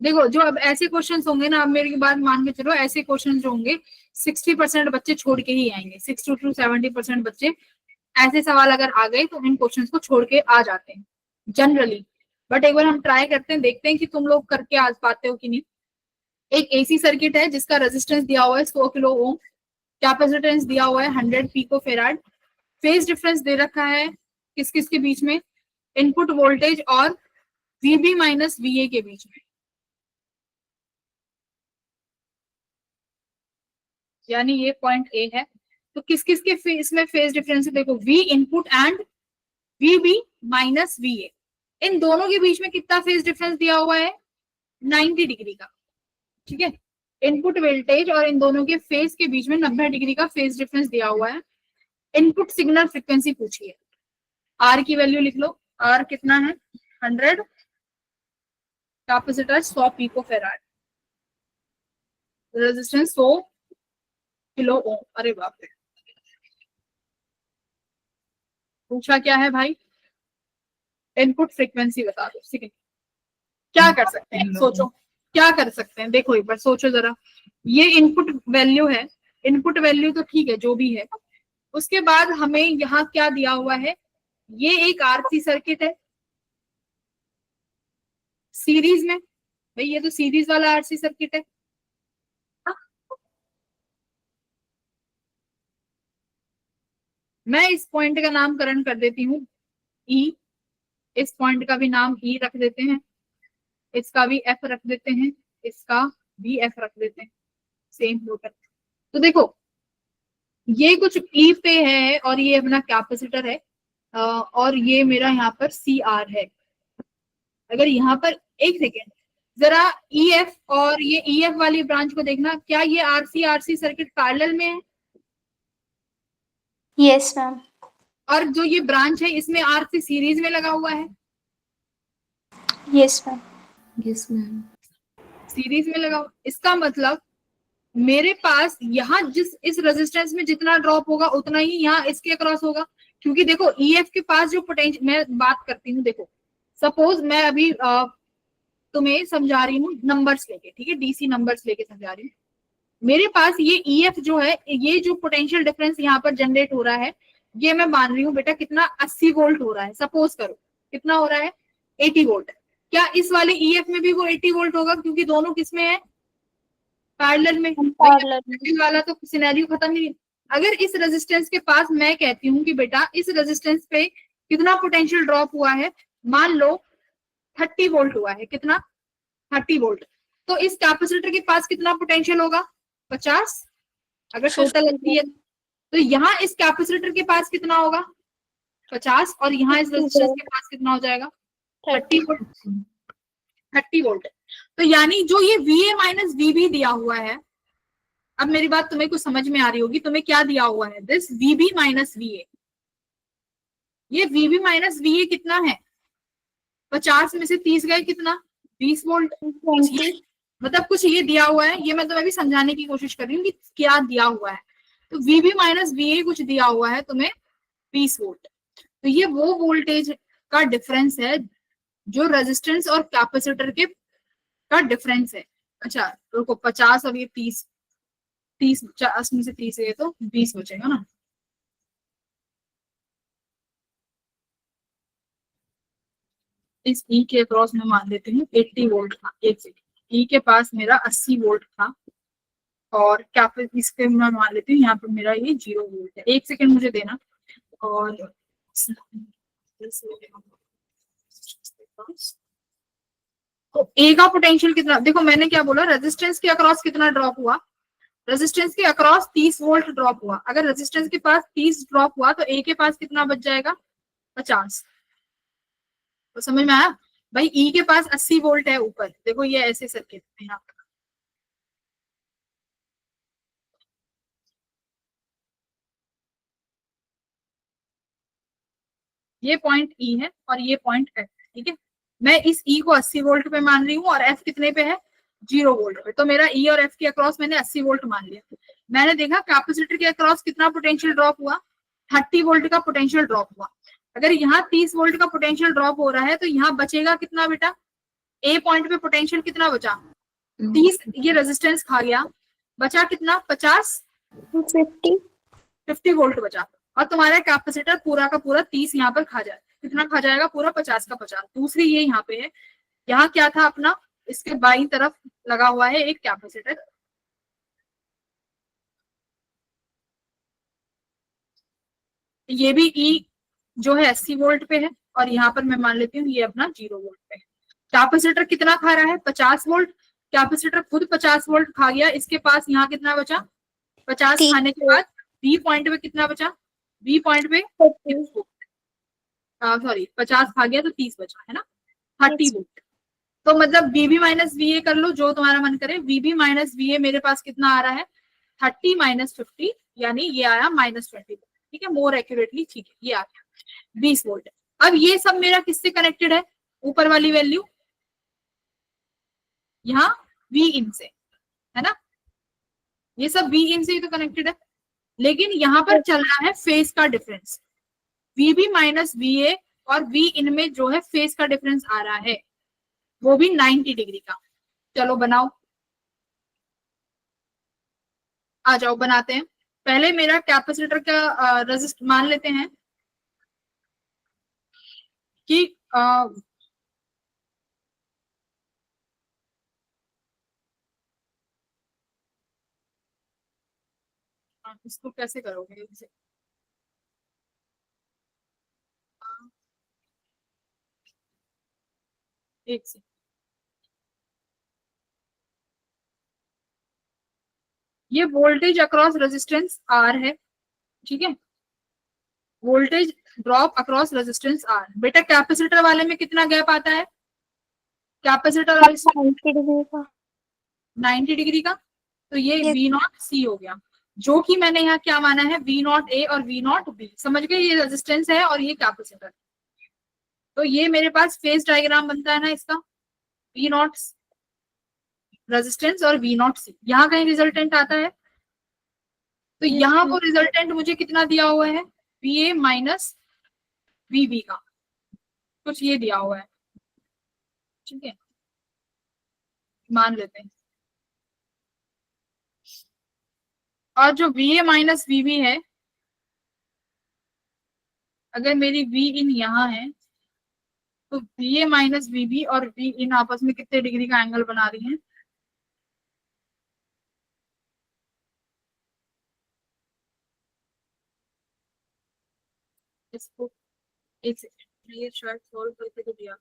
S2: देखो जो अब ऐसे क्वेश्चंस होंगे ना, अब मेरी बात मान के चलो, ऐसे क्वेश्चंस जो होंगे 60% बच्चे छोड़ के ही आएंगे। 60 to 70% बच्चे ऐसे सवाल अगर आ गए तो इन क्वेश्चंस को छोड़ के आ जाते हैं जनरली। बट एक बार हम ट्राई करते हैं, देखते हैं कि तुम लोग करके आ पाते हो कि नहीं। एक AC सर्किट है जिसका रेजिस्टेंस दिया हुआ है 100 किलो ओम, कैपेसिटेंस दिया हुआ है 100 पिकोफैराड, फेज डिफरेंस दे रखा है किस किस के बीच में? इनपुट वोल्टेज और VB माइनस VA के बीच में, यानी ये पॉइंट A है। तो किस किस के इसमें फेज डिफरेंस है? देखो V input and VB minus VA, इन दोनों के बीच में कितना फेज डिफरेंस दिया हुआ है? 90 डिग्री का, ठीक है। इनपुट वोल्टेज और इन दोनों के फेज के बीच में 90 डिग्री का फेज डिफरेंस दिया हुआ है। इनपुट सिग्नल फ्रीक्वेंसी पूछी है, R की वैल्यू लिख लो। R कितना है? 100, कैपेसिटर 100 पिकोफैराड, रेजिस्टेंस 100 किलो ओम। अरे बाप रे, पूछा क्या है भाई? इनपुट फ्रीक्वेंसी बता दो। ठीक है, क्या कर सकते हैं? सोचो क्या कर सकते हैं, देखो एक बार सोचो जरा। ये इनपुट वैल्यू है, इनपुट वैल्यू तो ठीक है जो भी है। उसके बाद हमें यहाँ क्या दिया हुआ है? ये एक RC सर्किट है सीरीज में, भाई ये तो सीरीज वाला RC सर्किट है। मैं इस पॉइंट का नामकरण कर देती हूँ E, इस पॉइंट का भी नाम E रख देते हैं, इसका भी F रख देते हैं, इसका भी F रख देते हैं, सेम फ्लो करते हैं। तो देखो ये कुछ E पे है और ये अपना कैपेसिटर है, और ये मेरा यहाँ पर CR है। अगर यहाँ पर एक सेकेंड जरा EF और ये EF वाली ब्रांच को देखना, क्या ये RC सर्किट पैरेलल में है?
S1: Yes ma'am.
S2: और जो ये ब्रांच है इसमें RC सीरीज में लगा हुआ है।
S1: Yes ma'am.
S6: Yes, ma'am.
S2: Series में लगा हुआ, इसका मतलब मेरे पास यहाँ जिस इस रेजिस्टेंस में जितना ड्रॉप होगा उतना ही यहाँ इसके अक्रॉस होगा। क्योंकि देखो EF के पास जो पोटेंशियल, मैं बात करती हूँ, देखो सपोज मैं अभी तुम्हें समझा रही हूँ नंबर्स लेके, ठीक है, DC नंबर्स लेके समझा रही हूँ। मेरे पास ये EF जो है, ये जो पोटेंशियल डिफरेंस यहाँ पर जनरेट हो रहा है, ये मैं मान रही हूँ बेटा कितना 80 वोल्ट हो रहा है। सपोज करो कितना हो रहा है? 80 वोल्ट। क्या इस वाले EF में भी वो 80 वोल्ट होगा? क्योंकि दोनों किसमें है? पैरेलल में।
S1: पैरेलल
S2: वाला तो सिनेरियो खत्म ही नहीं। अगर इस रेजिस्टेंस के पास मैं कहती हूँ कि बेटा इस रेजिस्टेंस पे कितना पोटेंशियल ड्रॉप हुआ है, मान लो 30 वोल्ट हुआ है, कितना? 30 वोल्ट। तो इस कैपेसिटर के पास कितना पोटेंशियल होगा? 50। अगर टोटल लगती है तो यहाँ इस कैपेसिटर के पास कितना होगा? 50, और यहाँ इस रेजिस्टेंस के पास कितना हो जाएगा? 30 वोल्ट। 30 वोल्ट। तो यानी जो ये VA माइनस VB दिया हुआ है, अब मेरी बात तुम्हें कुछ समझ में आ रही होगी। तुम्हें क्या दिया हुआ है, दिस VB माइनस VA। ये VB माइनस VA कितना है, 50 में से 30 गए कितना, 20 वोल्ट।
S1: 20।
S2: मतलब कुछ ये दिया हुआ है, ये मैं तुम्हें भी समझाने की कोशिश कर रही हूँ कि क्या दिया हुआ है। तो VB माइनस VA कुछ दिया हुआ है तुम्हें 20 वोल्ट। तो ये वो वोल्टेज का डिफरेंस है जो रेजिस्टेंस और कैपेसिटर के का डिफरेंस है। अच्छा रुको, 50 और ये 30, 50 में से 30 है तो 20 बचेगा ना। इस ई के अक्रॉस में मान लेती हूँ 80 वोल्ट था। एक सेकेंड, ई के पास मेरा 80 वोल्ट था और इसके मैं मान लेती हूँ यहाँ पर मेरा ये 0 वोल्ट है। एक सेकेंड मुझे देना। और तो ए का पोटेंशियल कितना, देखो मैंने क्या बोला, रेजिस्टेंस के अक्रॉस कितना ड्रॉप हुआ, रेजिस्टेंस के अक्रॉस 30 वोल्ट ड्रॉप हुआ। अगर रेजिस्टेंस के पास 30 ड्रॉप हुआ तो ए के पास कितना बच जाएगा, 50। तो समझ में आया भाई, ई के पास 80 वोल्ट है ऊपर, देखो ये ऐसे सर्किट है यहाँ पर। ये पॉइंट ई है और ये पॉइंट एफ, ठीक है। मैं इस ई को 80 वोल्ट पे मान रही हूँ और एफ कितने पे है, 0 वोल्ट पे। तो मेरा ई और एफ के अक्रॉस मैंने 80 वोल्ट मान लिया। मैंने देखा कैपेसिटर के अक्रॉस कितना पोटेंशियल ड्रॉप हुआ, 30 वोल्ट का पोटेंशियल ड्रॉप हुआ। अगर यहाँ 30 वोल्ट का पोटेंशियल ड्रॉप हो रहा है तो यहाँ बचेगा कितना बेटा, ए पॉइंट पे पोटेंशियल कितना बचा, 30, ये रेजिस्टेंस खा गया, बचा कितना 50, 50 वोल्ट बचा। और तुम्हारा कैपेसिटर पूरा का पूरा 30 यहाँ पर खा जाए, कितना खा जाएगा, पूरा 50 का 50। दूसरी ये यहाँ पे है, यहाँ क्या था अपना, इसके बाईं तरफ लगा हुआ है एक कैपेसिटर। ये भी ई जो है 80 वोल्ट पे है और यहाँ पर मैं मान लेती हूँ ये अपना 0 वोल्ट पे है। कैपेसिटर कितना खा रहा है, 50 वोल्ट। कैपेसिटर खुद 50 वोल्ट खा गया, इसके पास यहाँ कितना बचा, 50 खाने के बाद बी पॉइंट पे कितना बचा, बी पॉइंट पे सॉरी 50 खा गया तो 30 बचा है ना, 30 वोल्ट। तो मतलब VB माइनस VA कर लो जो तुम्हारा मन करे। VB माइनस VA मेरे पास कितना आ रहा है, 30 माइनस 50, यानी ये आया -20, ठीक है, मोर एक्यूरेटली, ठीक है, ये आ गया 20 वोल्ट। अब ये सब मेरा किससे कनेक्टेड है, ऊपर वाली वैल्यू यहाँ V इन से, है ना, ये सब V इन से ही तो कनेक्टेड है। लेकिन यहाँ पर चल रहा है फेज का डिफरेंस, VB माइनस VA और V इन में जो है फेज का डिफरेंस आ रहा है, वो भी 90 डिग्री का। चलो बनाओ, आ जाओ बनाते हैं। पहले मेरा कैपेसिटर का रेजिस्ट मान लेते हैं कि इसको कैसे करोगे, एक से ये वोल्टेज अक्रॉस रेजिस्टेंस R है, ठीक है, voltage drop across resistance R। बेटा कैपेसिटर वाले में कितना गैप आता है, कैपेसिटर और 90 डिग्री का। तो ये V0C हो गया, जो कि मैंने यहाँ क्या माना है, V0A और V0B। समझ गए, ये रेजिस्टेंस है और ये कैपेसिटर। तो ये मेरे पास फेज डायग्राम बनता है ना इसका, V0 रेजिस्टेंस और V0C। यहाँ कहीं रिजल्टेंट आता है, तो यहाँ वो रिजल्टेंट मुझे कितना दिया हुआ है, VA माइनस VB का कुछ ये दिया हुआ है, ठीक है, मान लेते हैं। और जो VA माइनस VB है, अगर मेरी V इन यहाँ है तो VA माइनस VB और V इन आपस में कितने डिग्री का एंगल बना रही हैं, इसको एक सेकंड, ये शायद सॉल्व करके तो दिया।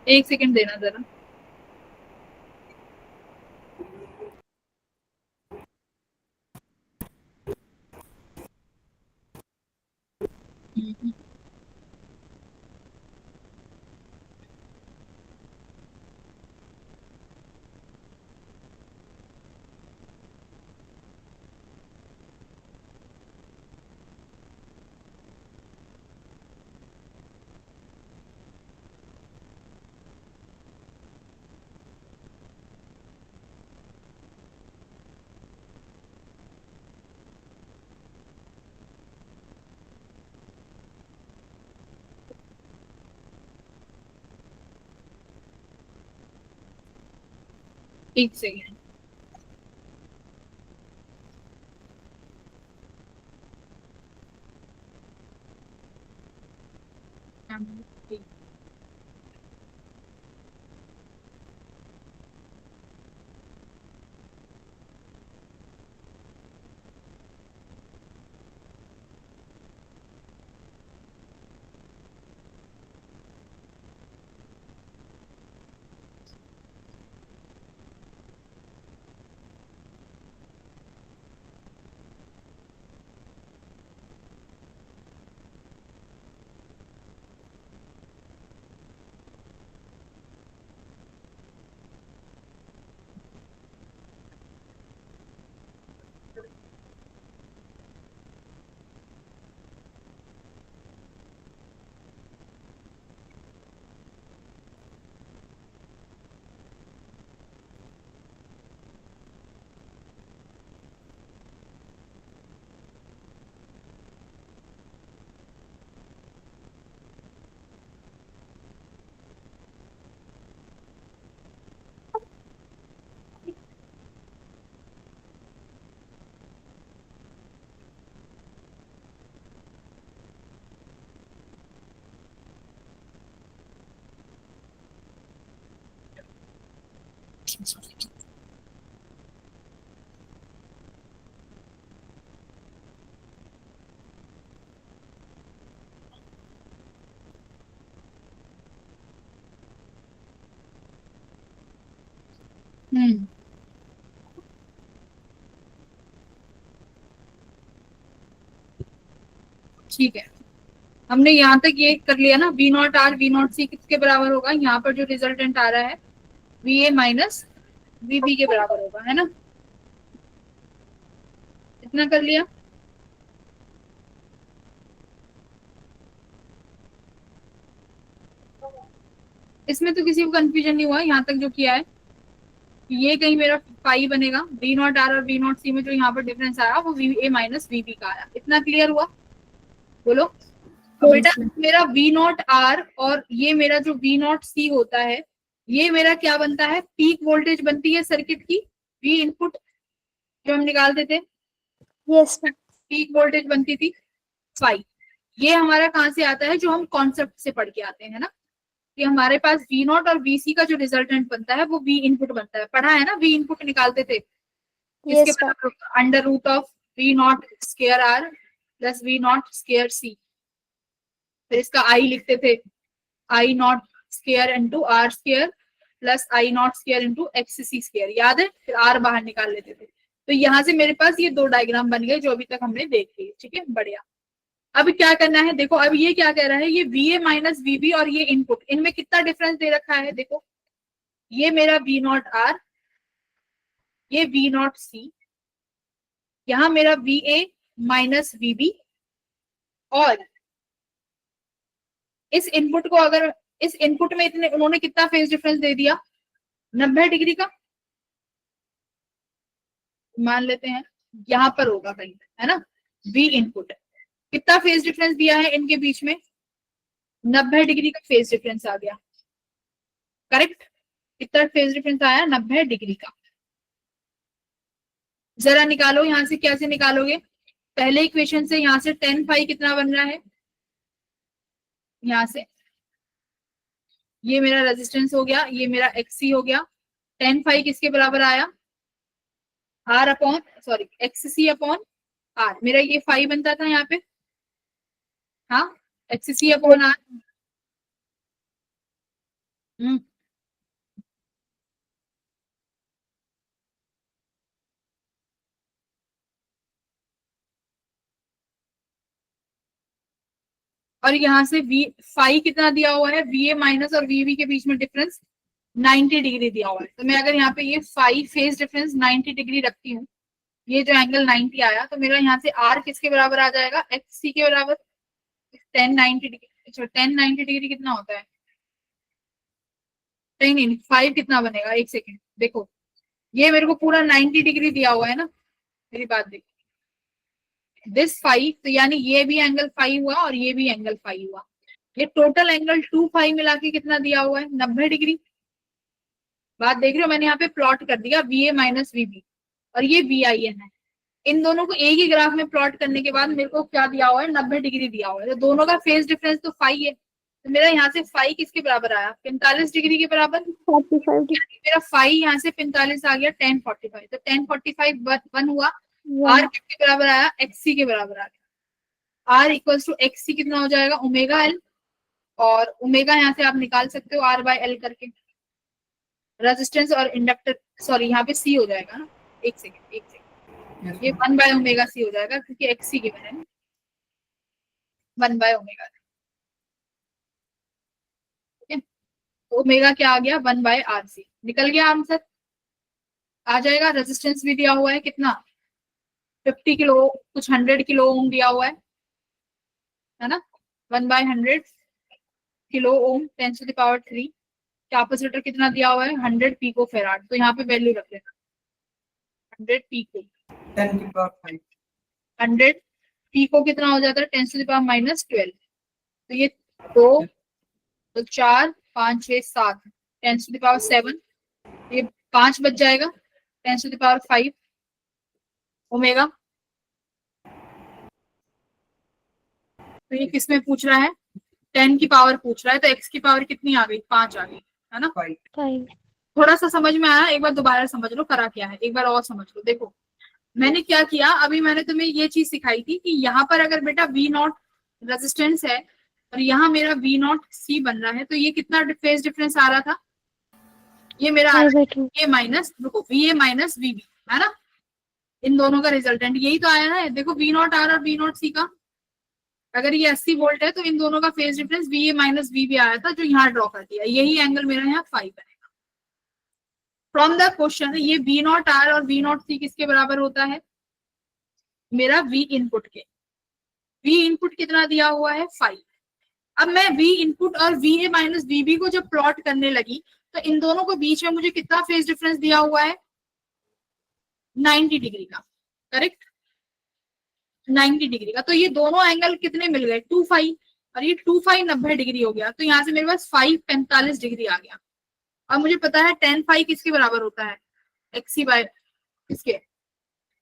S2: एक सेकंड देना जरा। हम्म, एक सेकेंड। हम्म, ठीक है। हमने यहाँ तक ये कर लिया ना, v not r v not c किसके बराबर होगा, यहाँ पर जो रिजल्टेंट आ रहा है V A minus V B के बराबर होगा, है ना। इतना कर लिया। इसमें तो किसी को कंफ्यूजन नहीं हुआ यहाँ तक जो किया है। ये कहीं मेरा पाई बनेगा, वी नॉट आर और वी नॉट सी में जो यहाँ पर डिफरेंस आया वो V A minus V B का आया। इतना क्लियर हुआ, बोलो। तो बेटा मेरा वी नॉट आर और ये मेरा जो वी नॉट सी होता है, ये मेरा क्या बनता है, पीक वोल्टेज बनती है सर्किट की, वी इनपुट जो हम निकालते थे,
S1: यस मैम।
S2: पीक वोल्टेज बनती थी फाइव। ये हमारा कहाँ से आता है, जो हम कॉन्सेप्ट से पढ़ के आते हैं ना, कि हमारे पास वी नॉट और वी सी का जो रिजल्टेंट बनता है वो वी इनपुट बनता है। पढ़ा है ना, वी इनपुट निकालते थे इसके
S1: यस मैम।
S2: बराबर under root of v not square r plus v not square c. फिर इसका आई लिखते थे, I not square into r square plus I not square into x c square, याद है। फिर आर बाहर निकाल लेते थे। तो यहाँ से मेरे पास ये दो डायग्राम बन गए जो अभी तक हमने देख लिए, ठीक है, बढ़िया। अब क्या करना है, देखो अब ये क्या कह रहा है, ये V A minus V B और ये इनपुट, इनमें कितना डिफरेंस दे रखा है, देखो ये मेरा वी नॉट आर, ये वी नॉट सी, यहाँ मेरा V A minus V B, और इस इनपुट को अगर इस इनपुट में इतने उन्होंने कितना फेज डिफरेंस दे दिया, 90 डिग्री का मान लेते हैं, यहाँ पर होगा कहीं, है ना। वी इनपुट कितना फेज डिफरेंस दिया है इनके बीच में, 90 डिग्री का फेज डिफरेंस आ गया, करेक्ट। कितना फेज डिफरेंस आया, 90 डिग्री का। जरा निकालो यहां से, कैसे निकालोगे, पहले इक्वेशन से यहां से टेन फाइव कितना बन रहा है, यहां से ये मेरा रेजिस्टेंस हो गया, ये मेरा एक्सी हो गया, टेन फाइव किसके बराबर आया, R upon sorry X C upon R, मेरा ये फाइव बनता था यहाँ पे, हाँ, एक्स सी अपॉन आर। और यहाँ से वी फाई कितना दिया हुआ है, वी ए माइनस और वी बी के बीच में डिफरेंस 90 डिग्री दिया हुआ है। तो मैं अगर यहाँ पे ये फाई फेज डिफरेंस 90 डिग्री रखती हूँ, ये जो एंगल 90 आया, तो मेरा यहाँ से आर किसके बराबर आ जाएगा, एक्स सी के बराबर। 1090 डिग्री, अच्छा 1090 डिग्री कितना होता है, नहीं 5 कितना बनेगा, एक सेकेंड देखो, ये मेरे को पूरा 90 डिग्री दिया हुआ है ना, मेरी बात देखो, दिस 5, तो यानी ये भी एंगल 5 हुआ और ये भी एंगल 5 हुआ, ये टोटल एंगल 2 5 मिला के कितना दिया हुआ है, 90 डिग्री। बात देख रहे हो, मैंने यहाँ पे प्लॉट कर दिया V A minus V B और ये वी आई एन है। इन दोनों को एक ही ग्राफ में प्लॉट करने के बाद मेरे को क्या दिया हुआ है, 90 डिग्री दिया हुआ है। तो दोनों का फेज डिफरेंस तो 5 है, तो मेरा यहाँ से 5 किसके बराबर आया, 45 डिग्री के बराबर।
S1: 45 डिग्री।
S2: मेरा 5 यहाँ से 45 आ गया 1045, तो 1045 वन हुआ। आर किसके बराबर आया, एक्स सी के बराबर आ गया। आर इक्वल्स टू एक्स सी कितना हो जाएगा, ओमेगा एल, और ओमेगा यहाँ से आप निकाल सकते हो आर बाय एल करके। रेजिस्टेंस और इंडक्टर, सॉरी यहाँ पे सी हो जाएगा ना, एक सेकेंड, ये 1 बाय ओमेगा सी हो जाएगा क्योंकि एक्स सी गिवन है, 1 बाय ओमेगा। ओमेगा क्या आ गया, 1 बाय आर सी, निकल गया आंसर आ जाएगा। रेजिस्टेंस भी दिया हुआ है कितना, 50 किलो, कुछ 100 किलो ओम दिया हुआ है ना, 1 by 100 kilo ohm 10 to the power 3। Capacitor कितना दिया हुआ है, 100 पिको फेराड, तो यहाँ पे वैल्यू रख लेना 100 पिको,
S3: 10 की पावर 5,
S2: 100 पिको कितना हो जाता है, 10 टू द पावर माइनस 12, तो ये 2 तो 4 5 6 7 10 टू द पावर 7, ये 5 बच जाएगा 10 टू द पावर 5 ओमेगा। तो ये किस में पूछ रहा है, 10 की पावर पूछ रहा है, तो x की पावर कितनी आ गई, 5 आ गई, है ना।
S1: 5।
S2: थोड़ा सा समझ में आया, एक बार दोबारा समझ लो करा क्या है, एक बार और समझ लो। देखो मैंने क्या किया, अभी मैंने तुम्हें ये चीज सिखाई थी कि यहाँ पर अगर बेटा V नॉट रेजिस्टेंस है और यहाँ मेरा V नॉट C बन रहा है, तो ये कितना फेज डिफरेंस आ रहा था, ये मेरा आ रहा है ये माइनस, देखो VA माइनस VB, है ना, इन दोनों का रिजल्टेंट यही तो आया है। देखो V नॉट R और V नॉट C का, अगर ये 80 वोल्ट है तो इन दोनों का phase difference VA minus VB आया था, जो यहाँ ड्रॉ कर दिया, यही एंगल मेरा यहाँ 5 बनेगा। फ्रॉम द क्वेश्चन ये V नॉट R और V नॉट C किसके बराबर होता है, मेरा V इनपुट के, V इनपुट कितना दिया हुआ है 5। अब मैं V इनपुट और VA माइनस VB को जब प्लॉट करने लगी, तो इन दोनों को बीच में मुझे कितना फेज डिफरेंस दिया हुआ है, 90 डिग्री का, करेक्ट, 90 डिग्री का। तो ये दोनों एंगल कितने मिल गए, 2 5, और ये 2 5 90 डिग्री हो गया, तो यहाँ से मेरे पास 5 45 डिग्री आ गया। और मुझे पता है 10 5 किसके बराबर होता है, एक्स सी बाय किसके,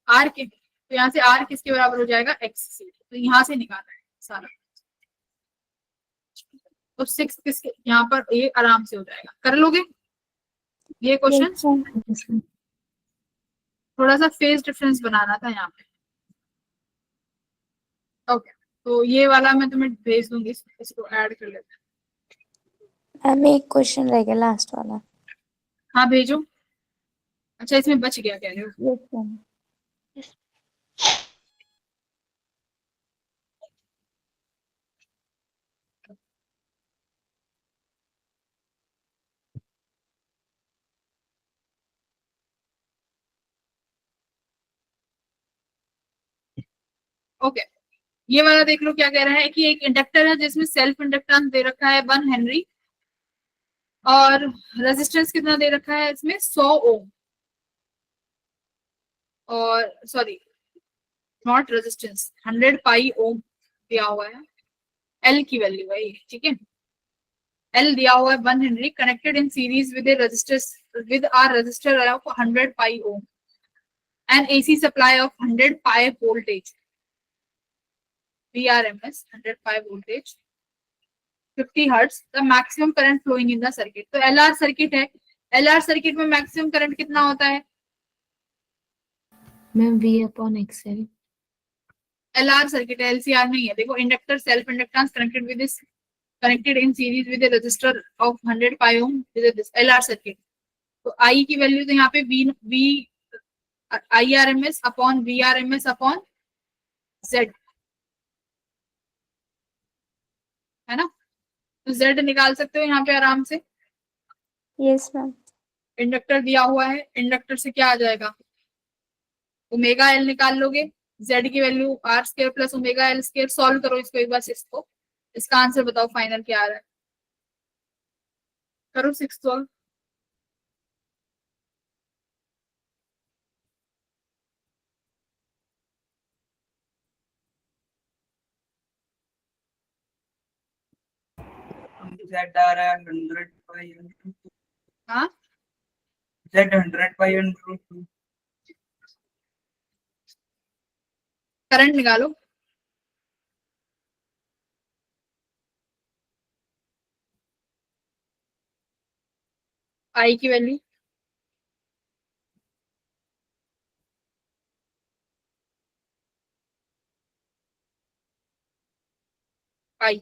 S2: आर के, तो यहाँ से आर किसके बराबर हो जाएगा, एक्स सी, तो यहाँ से निकालना है सारा। तो 6 किसके, यहाँ पर ये आराम से हो जाएगा, कर लोगे ये क्वेश्चन। थोड़ा सा फेज डिफरेंस बनाना था यहाँ पे, ओके। तो ये वाला मैं तुम्हें भेज दूंगी, इसको ऐड कर लेते हैं।
S7: मैम एक क्वेश्चन रह गया लास्ट वाला।
S2: हाँ भेजो। अच्छा इसमें बच गया कह रहे हो,
S7: यस मैम।
S2: ओके। ये वाला देख लो क्या कह रहा है कि एक इंडक्टर है जिसमें सेल्फ इंडक्टेंस दे रखा है 1 हेनरी और रेजिस्टेंस कितना दे रखा है इसमें 100 ओम, और सॉरी नॉट रेजिस्टेंस 100 पाई ओम दिया हुआ है, एल की वैल्यू है ये, ठीक है, एल दिया हुआ है 1 henry connected in series with with R resistor of 100 pi ohm and AC supply of 100 pi voltage VRMS 100 pi voltage 50 hertz, the maximum current flowing in the circuit. तो LR circuit है, LR circuit में maximum current कितना होता है,
S6: ma'am V/XL।
S2: LR circuit है, LCR नहीं है। देखो inductor self inductance connected with this, connected in series with a resistor of 100 pi ohm with this LR circuit. तो I की वैल्यू तो यहाँ पे V IRMS upon VRMS upon Z, है ना। तो Z निकाल सकते हो यहाँ पे आराम से।
S7: Yes ma'am.
S2: इंडक्टर दिया हुआ है, इंडक्टर से क्या आ जाएगा, ओमेगा एल निकाल लोगे, Z की value R square plus omega L square. Solve करो इसको एक बार, इसको, इसका आंसर बताओ फाइनल क्या आ रहा है। करो 6 सॉल्व।
S3: Z आ रहा है 100 बाई
S2: हाँ
S3: Z 100 बाई √2।
S2: करंट निकालो। आई की वैल्यू आई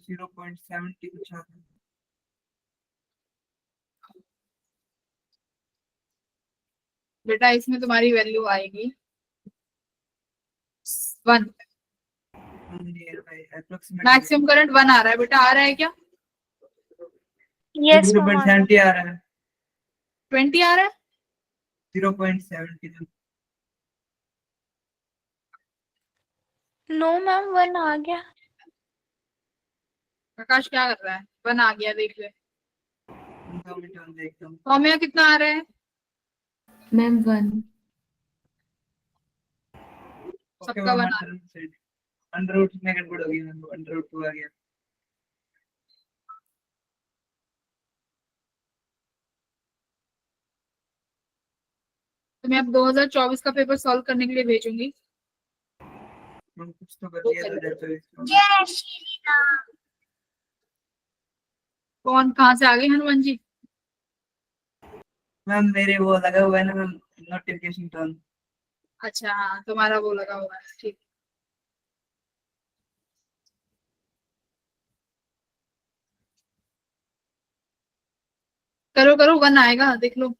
S3: 0.70 कुछ आता है।
S2: बेटा इसमें तुम्हारी वैल्यू आएगी 1। मैक्सिमम करंट 1 आ रहा है बेटा, आ रहा है क्या?
S1: Yes ma'am.
S3: 0.70 आ रहा है।
S2: 20 आ रहा है।
S3: 0.70।
S1: नो मैम 1 आ गया।
S2: प्रकाश क्या कर रहा है? 1 आ गया, देख ले।
S3: 2 मिनट में देखता हूँ।
S2: सौम्या कितना आ रहा है?
S6: मैम 1।
S2: सबका 1 आ रहा है।
S3: अंडर रूट में गड़बड़ हो गई, अंडर रूट 2 आ गया।
S2: तो मैं अब 2024 का पेपर सॉल्व करने के लिए भेजूंगी।
S3: कुछ तो कर लिया 2024।
S2: कौन कहाँ से आ गए हनुमान जी?
S3: मैम मेरे वो लगा हुआ है ना मैम, नोटिफिकेशन टोन।
S2: अच्छा हाँ, तुम्हारा वो लगा हुआ है, ठीक। करो करो, 1 आएगा, देख लो,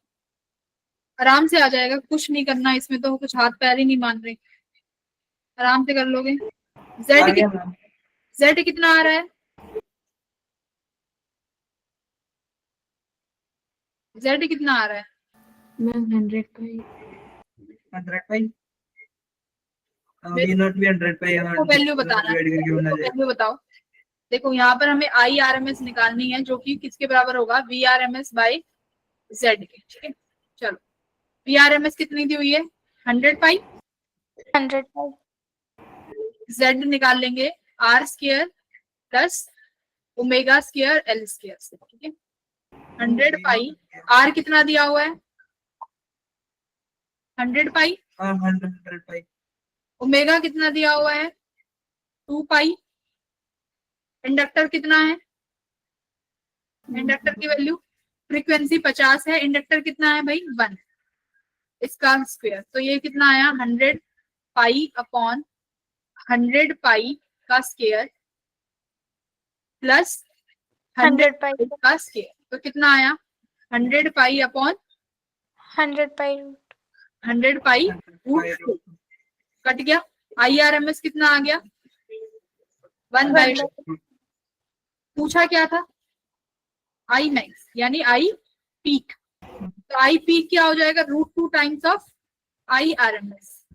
S2: आराम से आ जाएगा। कुछ नहीं करना इसमें, तो कुछ हाथ पैर ही नहीं मान रहे, आराम से कर लोगे।
S3: आ
S2: Z
S3: गया मैम।
S2: Z कितना आ रहा है? Z कितना आ रहा है?
S6: मैम 100 बाई
S3: 100 पाई। ये नोट भी 100 पाई है।
S2: वो वैल्यू बताना,
S3: डिवाइड करके बना जाए।
S2: वैल्यू बताओ। देखो यहाँ पर हमें IRMS निकालनी है, जो कि किसके बराबर होगा, VRMS बाई Z के, ठीक है। चलो VRMS कितनी दी हुई है? 100 पाई।
S1: 100 पाई।
S2: Z निकाल लेंगे R square plus omega square L square से, ठीक है। 100 पाई, R कितना दिया हुआ है? 100 पाई।
S3: हाँ 100 पाई।
S2: ओमेगा कितना दिया हुआ है? 2 पाई। इंडक्टर कितना है? इंडक्टर की वैल्यू, फ्रीक्वेंसी 50 है, इंडक्टर कितना है भाई? 1। इसका स्क्वायर, तो ये कितना आया? 100 पाई अपॉन 100 पाई का स्क्वायर प्लस 100
S1: पाई
S2: का स्क्वायर, तो कितना आया? 100 पाई अपॉन
S1: 100 पाई
S2: 100 पाई रूट 2, कट गया। IRMS कितना आ गया? 1 बाई। पूछा क्या था? I मैक्स यानी I पीक, तो I पीक क्या हो जाएगा? √2 times of IRMS।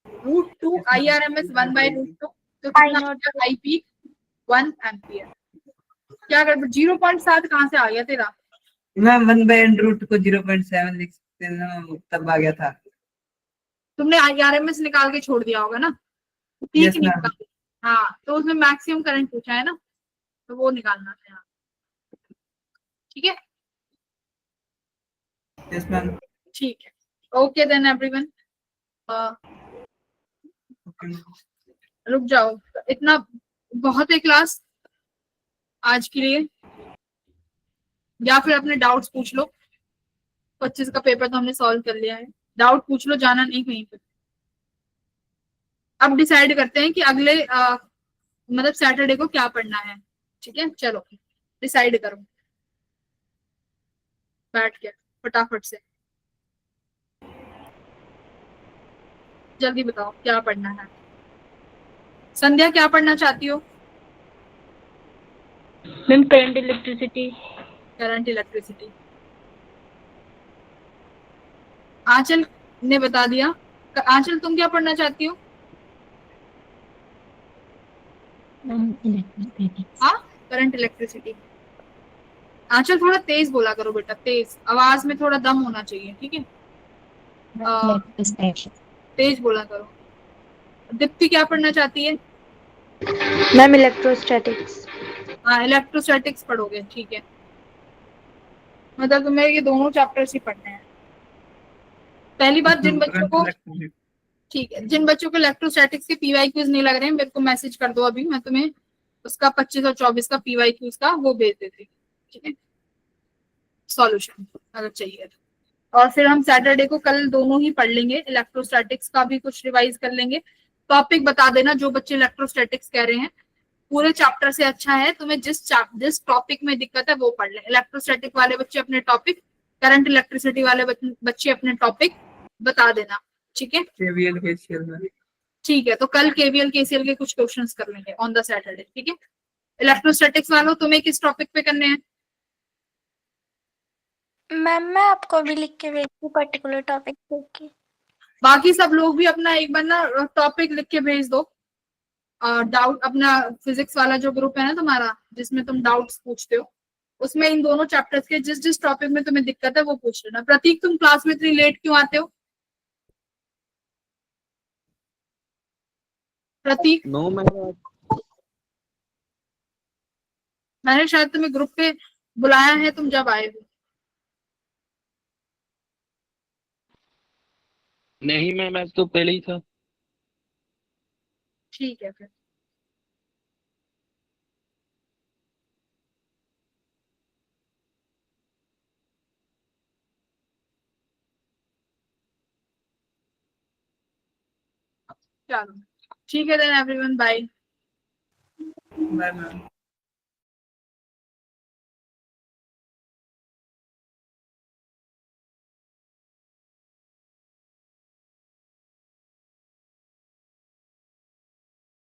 S2: √2 IRMS 1 by √2, तो कितना I पीक? 1 एम्पियर। क्या कर 0.7 कहाँ से आ गया तेरा?
S3: मैम 1/√2 को 0.7 लिख सकते हैं ना, तब आ गया था।
S2: तुमने IRMS निकाल के छोड़ दिया होगा ना, पीक
S3: Yes,
S2: नहीं
S3: ma'am.
S2: निकाला। हाँ, तो उसमें मैक्सिमम करंट पूछा है ना, तो वो निकालना था यहाँ, ठीक है।
S3: Yes ma'am.
S2: ठीक है, ओके देन एवरीवन। रुक जाओ, इतना बहुत है क्लास आज के लिए, या फिर अपने डाउट्स पूछ लो। 25 का पेपर तो हमने सॉल्व कर लिया है, डाउट पूछ लो, जाना नहीं कहीं पे। अब डिसाइड करते हैं कि अगले मतलब सैटरडे को क्या पढ़ना है, ठीक है। चलो डिसाइड करो। बैठ के फटाफट से जल्दी बताओ क्या पढ़ना है। संध्या क्या पढ़ना चाहती हो?
S6: Ma'am current electricity.
S2: Current electricity. Anchal ने बता दिया। आंचल तुम क्या पढ़ना चाहती हो? हाँ, करंट इलेक्ट्रिसिटी। आंचल थोड़ा तेज बोला करो बेटा, तेज आवाज में थोड़ा दम होना चाहिए, ठीक है? तेज बोला करो। दीप्ति क्या पढ़ना चाहती है?
S5: Ma'am electrostatics.
S2: हाँ, इलेक्ट्रोस्टैटिक्स पढ़ोगे, ठीक है। मतलब तुम्हें ये दोनों चैप्टर्स ही पढ़ने हैं। पहली बात, जिन बच्चों
S3: करंट
S2: को,
S3: इलेक्ट्रिसिटी।
S2: ठीक है, जिन बच्चों को इलेक्ट्रोस्टैटिक्स के पीवाई क्यूज नहीं लग रहे हैं, मेरे को मैसेज कर दो, अभी मैं तुम्हें उसका 25 और 24 का पीवाई क्यूज का वो भेज देती हूँ, ठीक है, सॉल्यूशन अगर चाहिए तो। और फिर हम सैटरडे को कल दोनों ही पढ़ लेंगे, इलेक्ट्रोस्टैटिक्स का भी कुछ रिवाइज कर लेंगे। टॉपिक बता देना जो बच्चे इलेक्ट्रोस्टैटिक्स कह रहे हैं, पूरे चैप्टर से अच्छा है तुम्हें जिस टॉपिक में दिक्कत है वो पढ़ लें। इलेक्ट्रोस्टैटिक वाले बच्चे अपने टॉपिक, करंट इलेक्ट्रिसिटी वाले बच्चे अपने टॉपिक बता देना, ठीक है?
S3: केवीएल केसीएल में।
S2: ठीक है, तो कल केवीएल केसीएल के कुछ क्वेश्चंस कर लेंगे ऑन द सैटरडे, ठीक है? इलेक्ट्रोस्टैटिक्स वालों तुम्हें किस टॉपिक पे करने हैं?
S1: मैम मैं आपको अभी लिख के भेजती हूँ पर्टिकुलर टॉपिक देख के।
S2: बाकी सब लोग भी अपना एक बार ना टॉपिक लिख के भेज दो। डाउट अपना फिजिक्स वाला जो ग्रुप है ना तुम्हारा, जिसमें तुम डाउट्स पूछते हो, उसमें इन दोनों चैप्टर्स के जिस जिस टॉपिक में तुम्हें दिक्कत है वो पूछ लेना। प्रतीक, तुम क्लास में इतनी लेट क्यों आते हो? प्रतीक,
S8: नो मैम,
S2: मैंने शायद तुम्हें ग्रुप पे बुलाया है, तुम जब आए हो।
S8: नहीं मैम, मैं तो पहले ही था।
S2: ठीक है फिर। चलो ठीक है then everyone, bye.
S3: Bye ma'am.